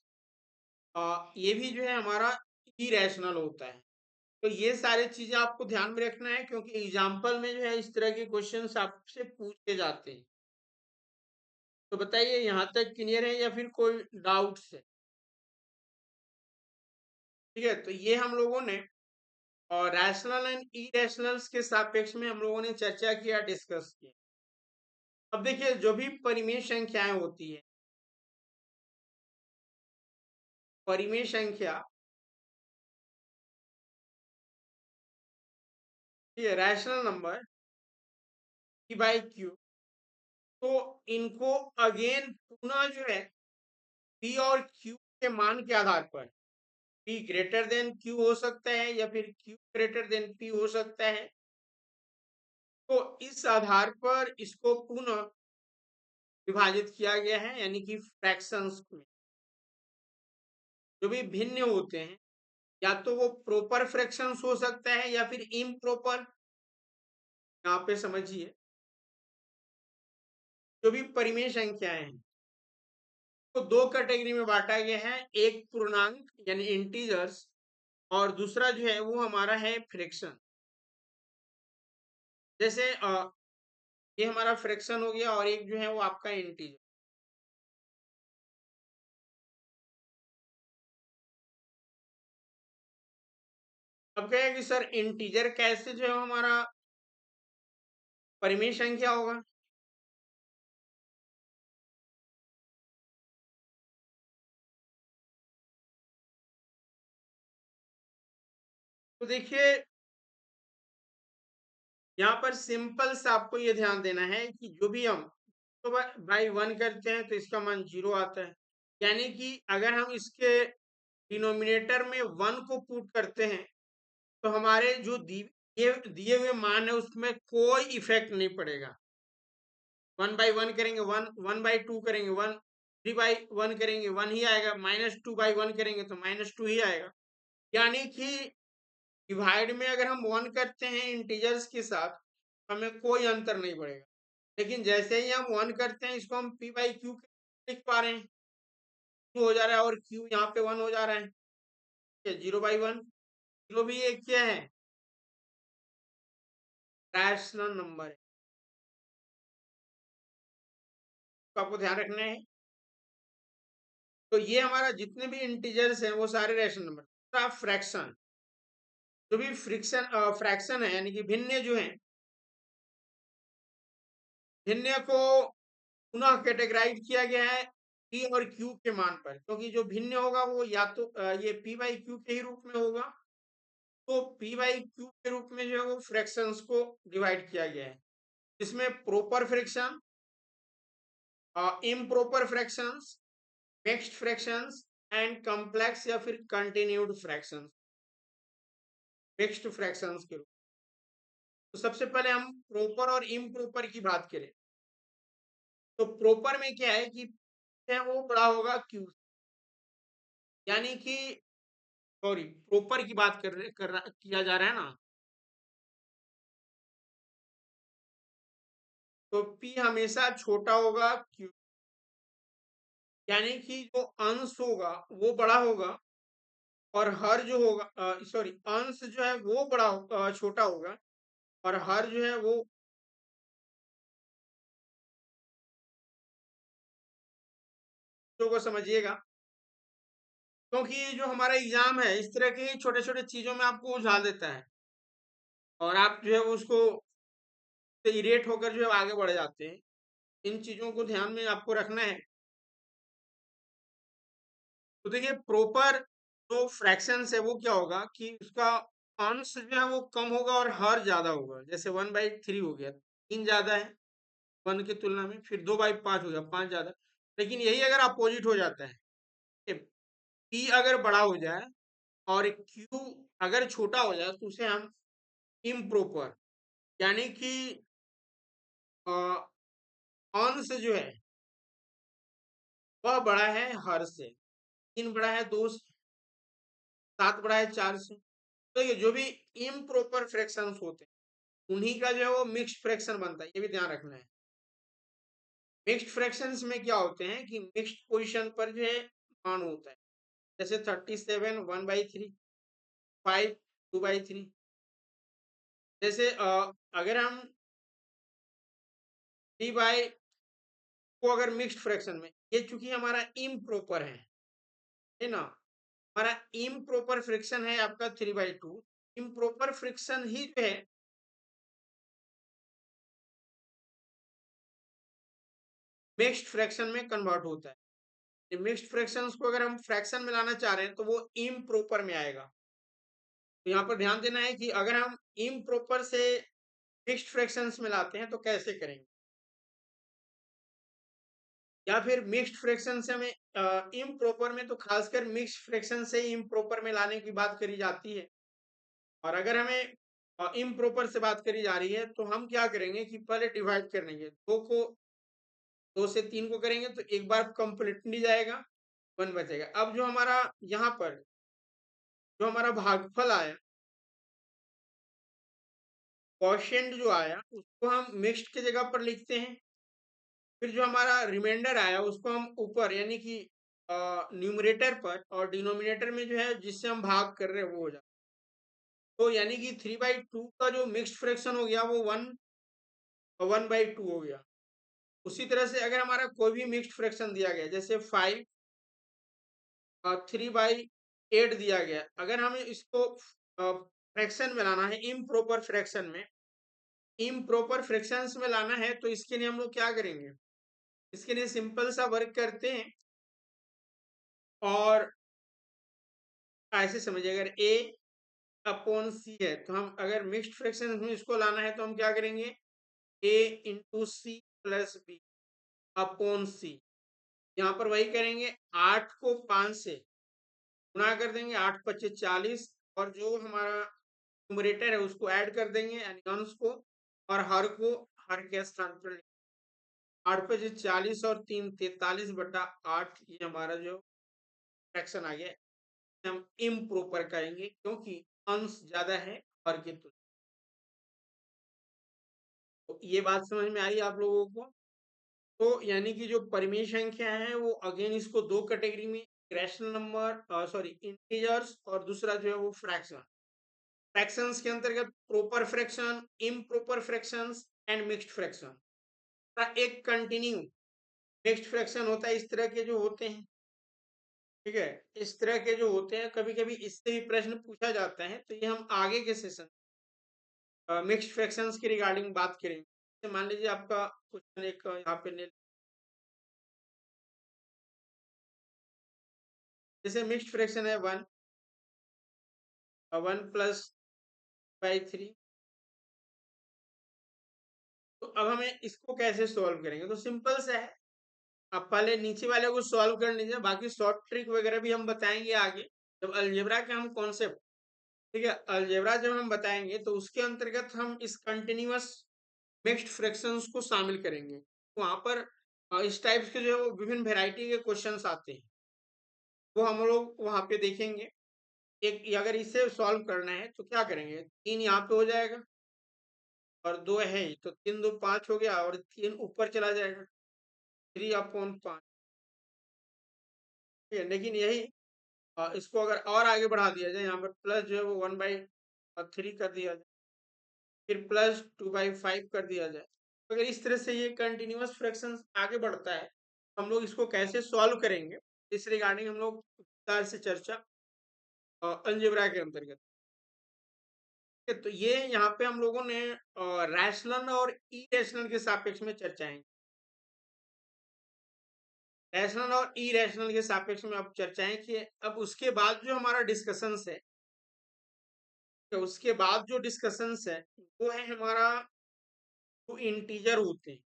ये भी जो है हमारा इरेशनल होता है। तो ये सारी चीजें आपको ध्यान में रखना है, क्योंकि एग्जाम्पल में जो है इस तरह के क्वेश्चंस आपसे पूछे जाते हैं। तो बताइए यहाँ तक क्लियर है या फिर कोई डाउट्स है। ठीक है, तो ये हम लोगों ने और रैशनल एंड इरेशनल्स के सापेक्ष में हम लोगों ने चर्चा किया, डिस्कस किया। अब देखिए जो भी परिमेय संख्याएं होती है, परिमेय संख्या, ठीक है, rational number P by Q, तो इनको अगेन पुनः जो है पी और क्यू के मान के आधार पर पी ग्रेटर देन क्यू हो सकता है या फिर क्यू ग्रेटर देन पी हो सकता है। तो इस आधार पर इसको पुनः विभाजित किया गया है, यानी कि फ्रैक्शंस में जो भी भिन्न होते हैं, या तो वो प्रॉपर फ्रैक्शंस हो सकता है या फिर इम्प्रॉपर। यहाँ पे समझिए, जो भी परिमेय संख्याएं हैं तो दो कैटेगरी में बांटा गया है, एक पूर्णांक यानी इंटीजर्स, और दूसरा जो है वो हमारा है फ्रैक्शन। जैसे ये हमारा फ्रैक्शन हो गया और एक जो है वो आपका इंटीजर। अब क्या है कि सर इंटीजर कैसे जो है हमारा परिमेय संख्या होगा? तो देखिए, यहाँ पर सिंपल से आपको ये ध्यान देना है कि जो भी हम तो बाई वन करते हैं तो इसका मान 0 आता है। यानी कि अगर हम इसके डिनोमिनेटर में 1 को पुट करते हैं तो हमारे जो दिए हुए मान है उसमें कोई इफेक्ट नहीं पड़ेगा। 1/1 करेंगे 1, 1/2 करेंगे 1, 3/1 करेंगे 1 ही आएगा, -2/1 करेंगे तो -2 ही आएगा। यानी कि डिवाइड में अगर हम 1 करते हैं इंटीजर्स के साथ, हमें कोई अंतर नहीं पड़ेगा। लेकिन जैसे ही हम 1 करते हैं, इसको हम p/q लिख पा रहे हैं, q हो जा रहा है और q यहाँ पे 1 हो जा रहा है। 0/1, 0 भी एक क्या है, रैशनल नंबर है, तो आपको ध्यान रखना है। तो ये हमारा जितने भी इंटीजर्स हैं वो सारे रैशनल नंबर। फ्रैक्शन, जो भी फ्रैक्शन है यानी कि भिन्न जो है, भिन्न को पुनः कैटेगराइज किया गया है p और q के मान पर, क्योंकि जो भिन्न होगा वो या तो ये p/q के ही रूप में होगा। तो p/q के रूप में जो है वो फ्रैक्शंस को डिवाइड किया गया है, इसमें proper fraction, improper fractions, mixed fractions and complex या फिर कंटिन्यूड फ्रैक्शंस, मिक्स्ड फ्रैक्शंस के रूप। तो सबसे पहले हम प्रॉपर और इम्प्रॉपर की बात करें, तो प्रॉपर में क्या है कि है वो बड़ा होगा q, यानी कि सॉरी प्रॉपर की बात किया जा रहा है ना, तो p हमेशा छोटा होगा q, यानी कि जो अंश होगा वो बड़ा होगा और हर जो होगा सॉरी अंश जो है वो छोटा होगा और हर जो है वो को समझिएगा, क्योंकि जो हमारा एग्जाम है इस तरह के छोटे छोटे चीजों में आपको उलझा देता है और आप जो है उसको इरिटेट होकर जो है आगे बढ़ जाते हैं। इन चीजों को ध्यान में आपको रखना है। तो देखिए प्रॉपर जो फ्रैक्शंस है वो क्या होगा कि उसका अंश जो है वो कम होगा और हर ज्यादा होगा। जैसे 1/3 हो गया, 3 ज्यादा है 1 की तुलना में, फिर 2/5 हो गया 5 ज्यादा। लेकिन यही अगर अपोजिट हो जाता है, p अगर बड़ा हो जाए और q अगर छोटा हो जाए तो उसे हम इम्प्रॉपर, यानी कि अ, अंश जो है वह बड़ा है हर से, 3 बड़ा है 2 से, 7 बड़ा है 4 से। तो ये जो भी इम्प्रॉपर फ्रैक्शंस होते हैं उन्हीं का जो है वो मिक्स्ड फ्रैक्शन बनता है, ये भी ध्यान रखना है। मिक्स्ड फ्रैक्शंस में क्या होते हैं कि मिक्स्ड पोजीशन पर जो है मान होता है, जैसे 37 1/3, 5 2/3। जैसे अगर हम 3 को अगर मिक्स्ड फ्रैक्शन में, ये चूंकि हमारा इम्प्रॉपर है ना, हमारा इम्प्रॉपर फ्रैक्शन है आपका 3/2। इम्प्रॉपर फ्रैक्शन ही जो है मिक्स्ड फ्रैक्शन में कन्वर्ट होता है। मिक्स्ड फ्रैक्शंस को अगर हम फ्रैक्शन में लाना चाह रहे हैं तो वो इम्प्रॉपर में आएगा। तो यहाँ पर ध्यान देना है कि अगर हम इम्प्रॉपर से मिक्स्ड फ्रैक्शंस में लाते हैं तो कैसे करेंगे, या फिर मिक्स्ड फ्रैक्शन से हमें इम्प्रॉपर में, तो खासकर मिक्स्ड फ्रैक्शन से इम्प्रॉपर में लाने की बात करी जाती है। और अगर हमें इम्प्रॉपर से बात करी जा रही है तो हम क्या करेंगे कि पहले डिवाइड कर लेंगे, 2 को 2 से 3 को करेंगे तो एक बार कंप्लीटली जाएगा, 1 बचेगा। अब जो हमारा यहाँ पर जो हमारा भागफल आया, क्वोशिएंट जो आया, उसको हम मिक्स्ड की जगह पर लिखते हैं। फिर जो हमारा रिमाइंडर आया उसको हम ऊपर यानी कि न्यूमरेटर पर, और डिनोमिनेटर में जो है जिससे हम भाग कर रहे हैं वो हो जाता है। तो यानी कि 3/2 का जो मिक्स्ड फ्रैक्शन हो गया वो 1/2 हो गया। उसी तरह से अगर हमारा कोई भी मिक्स्ड फ्रैक्शन दिया गया, जैसे 5 3/8 दिया गया, अगर हमें इसको फ्रैक्शन में लाना है, इम्प्रॉपर फ्रैक्शन में, इम्प्रॉपर फ्रैक्शंस में लाना है, तो इसके लिए हम लोग क्या करेंगे? इसके लिए सिंपल सा वर्क करते हैं, और ऐसे समझिए, अगर a अपॉन c है तो हम अगर मिक्स्ड फ्रैक्शन में इसको लाना है तो हम क्या करेंगे? a into C plus B upon C. यहाँ पर वही करेंगे, 8 को 5 से गुणा कर देंगे, 8 पच्चे 40, और जो हमारा न्यूमरेटर है उसको ऐड कर देंगे यानी अंश को, और हर को हर के स्थान पर 8 पच्चे 40 और 3 43/8, ये हमारा जो फ्रैक्शन आ गया, हम इम्प्रॉपर कहेंगे क्योंकि अंश ज्यादा है हर के तुलना। तो ये बात समझ में आई आप लोगों को? तो यानी कि जो परिमेय संख्या है वो अगेन इसको दो कैटेगरी में, रैशनल नंबर, सॉरी इंटीजर्स, और दूसरा जो है वो फ्रैक्शन। फ्रैक्शंस के अंतर्गत proper fraction, improper fractions and mixed fraction का एक कंटिन्यू मिक्स्ड फ्रैक्शन होता है। इस तरह के जो होते हैं, ठीक है, इस तरह के जो होते हैं, कभी कभी इससे भी प्रश्न पूछा जाता है, तो ये हम आगे के सेशन मिक्स्ड फ्रैक्शंस के रिगार्डिंग बात करेंगे। जैसे मान लीजिए आपका क्वेश्चन एक यहाँ पे ले, जैसे मिक्स्ड फ्रैक्शन है 1+3, तो अब हमें इसको कैसे सॉल्व करेंगे? तो सिंपल सा है, आप पहले नीचे वाले को सॉल्व कर लीजिए, बाकी शॉर्ट ट्रिक वगैरह भी हम बताएंगे आगे जब अलजेब्रा के हम कॉन्सेप्ट, ठीक है, अलजेब्रा जब हम बताएंगे तो उसके अंतर्गत हम इस कंटिन्यूअस मिक्स्ड फ्रैक्शंस को शामिल करेंगे। वहां पर इस टाइप के जो विभिन्न वेराइटी के क्वेश्चंस आते हैं वो हम लोग वहां पे देखेंगे। एक अगर इसे सॉल्व करना है तो क्या करेंगे, 3 यहाँ पे हो जाएगा और 2 है ही, तो 3 2 5 हो गया, और 3 ऊपर चला जाएगा, 3/5, ठीक है। लेकिन यही इसको अगर और आगे बढ़ा दिया जाए, यहाँ पर प्लस जो है वो 1/3 कर दिया जाए, फिर +2/5 कर दिया जाए, तो अगर इस तरह से ये कंटिन्यूअस फ्रैक्शन आगे बढ़ता है, हम लोग इसको कैसे सॉल्व करेंगे, इस रिगार्डिंग हम लोग विस्तार से चर्चा अलजेब्रा के अंतर्गत। तो ये यहाँ पे हम लोगों ने रैशनल और इरेशनल के सापेक्ष में चर्चाएं, रैशनल और इरेशनल के सापेक्ष में अब चर्चाएं कि अब उसके बाद जो हमारा डिस्कशंस है, तो उसके बाद जो डिस्कशंस है वो है हमारा जो इंटीजर होते हैं,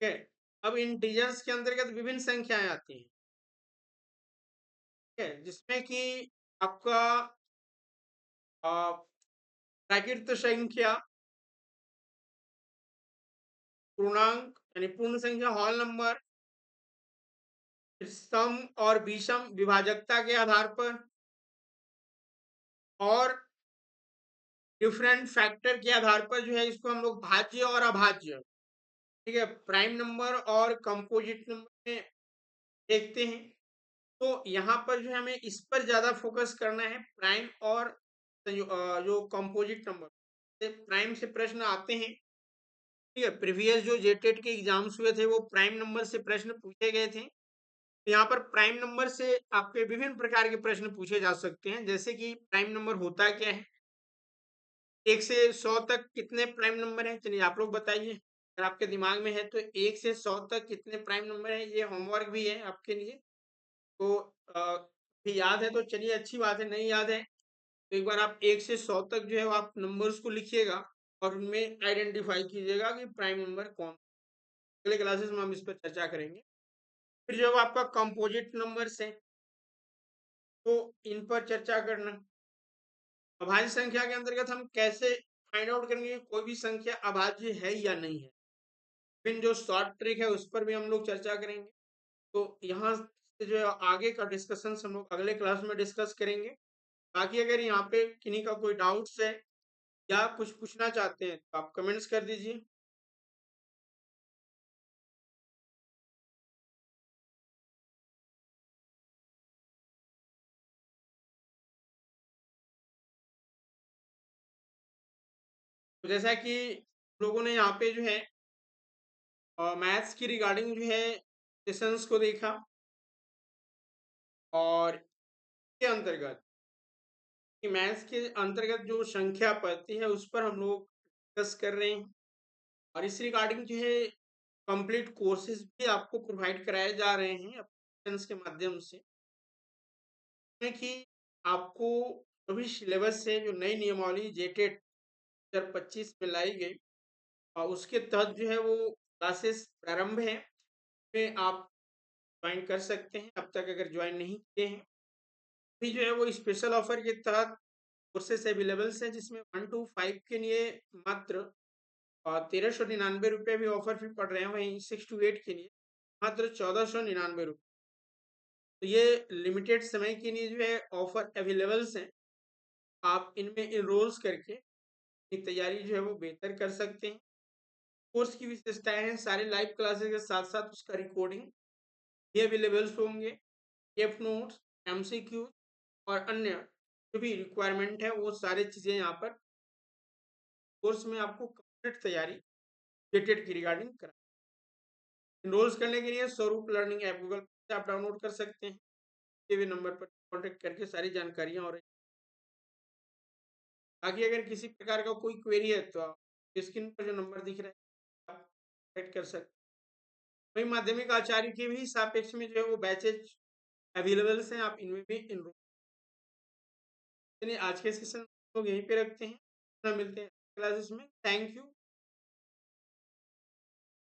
ठीक है। अब इंटीजर्स के अंतर्गत विभिन्न संख्याएं आती हैं, ठीक है, जिसमें कि आपका प्राकृत संख्या, पूर्णांक यानी पूर्ण संख्या, होल नंबर, सम और विषम विभाजकता के आधार पर, और डिफरेंट फैक्टर के आधार पर जो है इसको हम लोग भाज्य और अभाज्य, ठीक है, प्राइम नंबर और कंपोजिट नंबर में देखते हैं। तो यहाँ पर जो है हमें इस पर ज्यादा फोकस करना है, प्राइम और जो कंपोजिट नंबर। प्राइम से प्रश्न आते हैं, ठीक है, प्रीवियस जो जेटेट के एग्जाम्स हुए थे वो प्राइम नंबर से प्रश्न पूछे गए थे। तो यहाँ पर प्राइम नंबर से आपके विभिन्न प्रकार के प्रश्न पूछे जा सकते हैं, जैसे कि प्राइम नंबर होता क्या है, 1 से 100 तक कितने प्राइम नंबर हैं, चलिए आप लोग बताइए, अगर आपके दिमाग में है तो 1 से 100 तक कितने प्राइम नंबर हैं, ये होमवर्क भी है आपके लिए। तो भी याद है तो चलिए अच्छी बात है, नहीं याद है तो एक बार आप 1 से 100 तक जो है वो आप नंबर्स को लिखिएगा और उनमें आइडेंटिफाई कीजिएगा कि प्राइम नंबर कौन। अगले क्लासेस में हम इस पर चर्चा करेंगे। फिर जो आपका कंपोजिट नंबर्स है तो इन पर चर्चा करना। अभाज्य संख्या के अंतर्गत हम कैसे फाइंड आउट करेंगे कोई भी संख्या अभाज्य है या नहीं है, फिर जो शॉर्ट ट्रिक है उस पर भी हम लोग चर्चा करेंगे। तो यहाँ से जो है आगे का डिस्कशन हम लोग अगले क्लास में डिस्कस करेंगे। बाकी अगर यहाँ पे किन्हीं का कोई डाउट्स है या कुछ पूछना चाहते हैं तो आप कमेंट्स कर दीजिए। तो जैसा कि लोगों ने यहाँ पे जो है मैथ्स की रिगार्डिंग जो है सेशंस को देखा, और के अंतर्गत कि मैथ्स के अंतर्गत जो संख्या पढ़ती है उस पर हम लोग डिस्कस कर रहे हैं। और इस रिगार्डिंग जो है कंप्लीट कोर्सेज भी आपको प्रोवाइड कराए जा रहे हैं अपने के माध्यम से, कि आपको अभी सिलेबस से जो नई नियमावली जेटेट 2025 में लाई गई और उसके तहत जो है वो क्लासेस प्रारंभ है, में आप ज्वाइन कर सकते हैं। अब तक अगर ज्वाइन नहीं किए हैं अभी जो है वो स्पेशल ऑफर के तहत कोर्सेस अवेलेबल्स है, जिसमें 1 to 5 के लिए मात्र 1399 रुपये भी ऑफर भी पड़ रहे हैं। वहीं 6 to 8 के लिए मात्र 1499 रुपये। तो ये लिमिटेड समय के लिए जो है ऑफर अवेलेबल्स हैं। आप इनमें इनरोल्स करके अपनी तैयारी जो है वो बेहतर कर सकते हैं। कोर्स की विशेषताएं हैं, सारे लाइव क्लासेस के साथ साथ उसका रिकॉर्डिंग भी अवेलेबल्स होंगे, एफ नोट्स, एमसीक्यू और अन्य जो भी रिक्वायरमेंट है वो सारी चीज़ें यहाँ पर कोर्स में आपको कंप्लीट तैयारी जेटेड की रिगार्डिंग करा। इनरोल्स करने के लिए स्वरूप लर्निंग ऐप गूगल से आप डाउनलोड कर सकते हैं। ये भी नंबर पर कॉन्टेक्ट करके सारी जानकारियाँ और बाकी अगर किसी प्रकार का कोई क्वेरी है तो आप स्क्रीन पर जो नंबर दिख रहा है आप कॉन्टेक्ट कर सकते हैं। वही माध्यमिक आचार्य के भी सापेक्ष में जो है वो बैचेज अवेलेबल्स हैं, आप इनमें भी इनरोल। चलिए आज के सेशन लोग यहीं पे रखते हैं, मिलते हैं क्लासेस में। Thank you.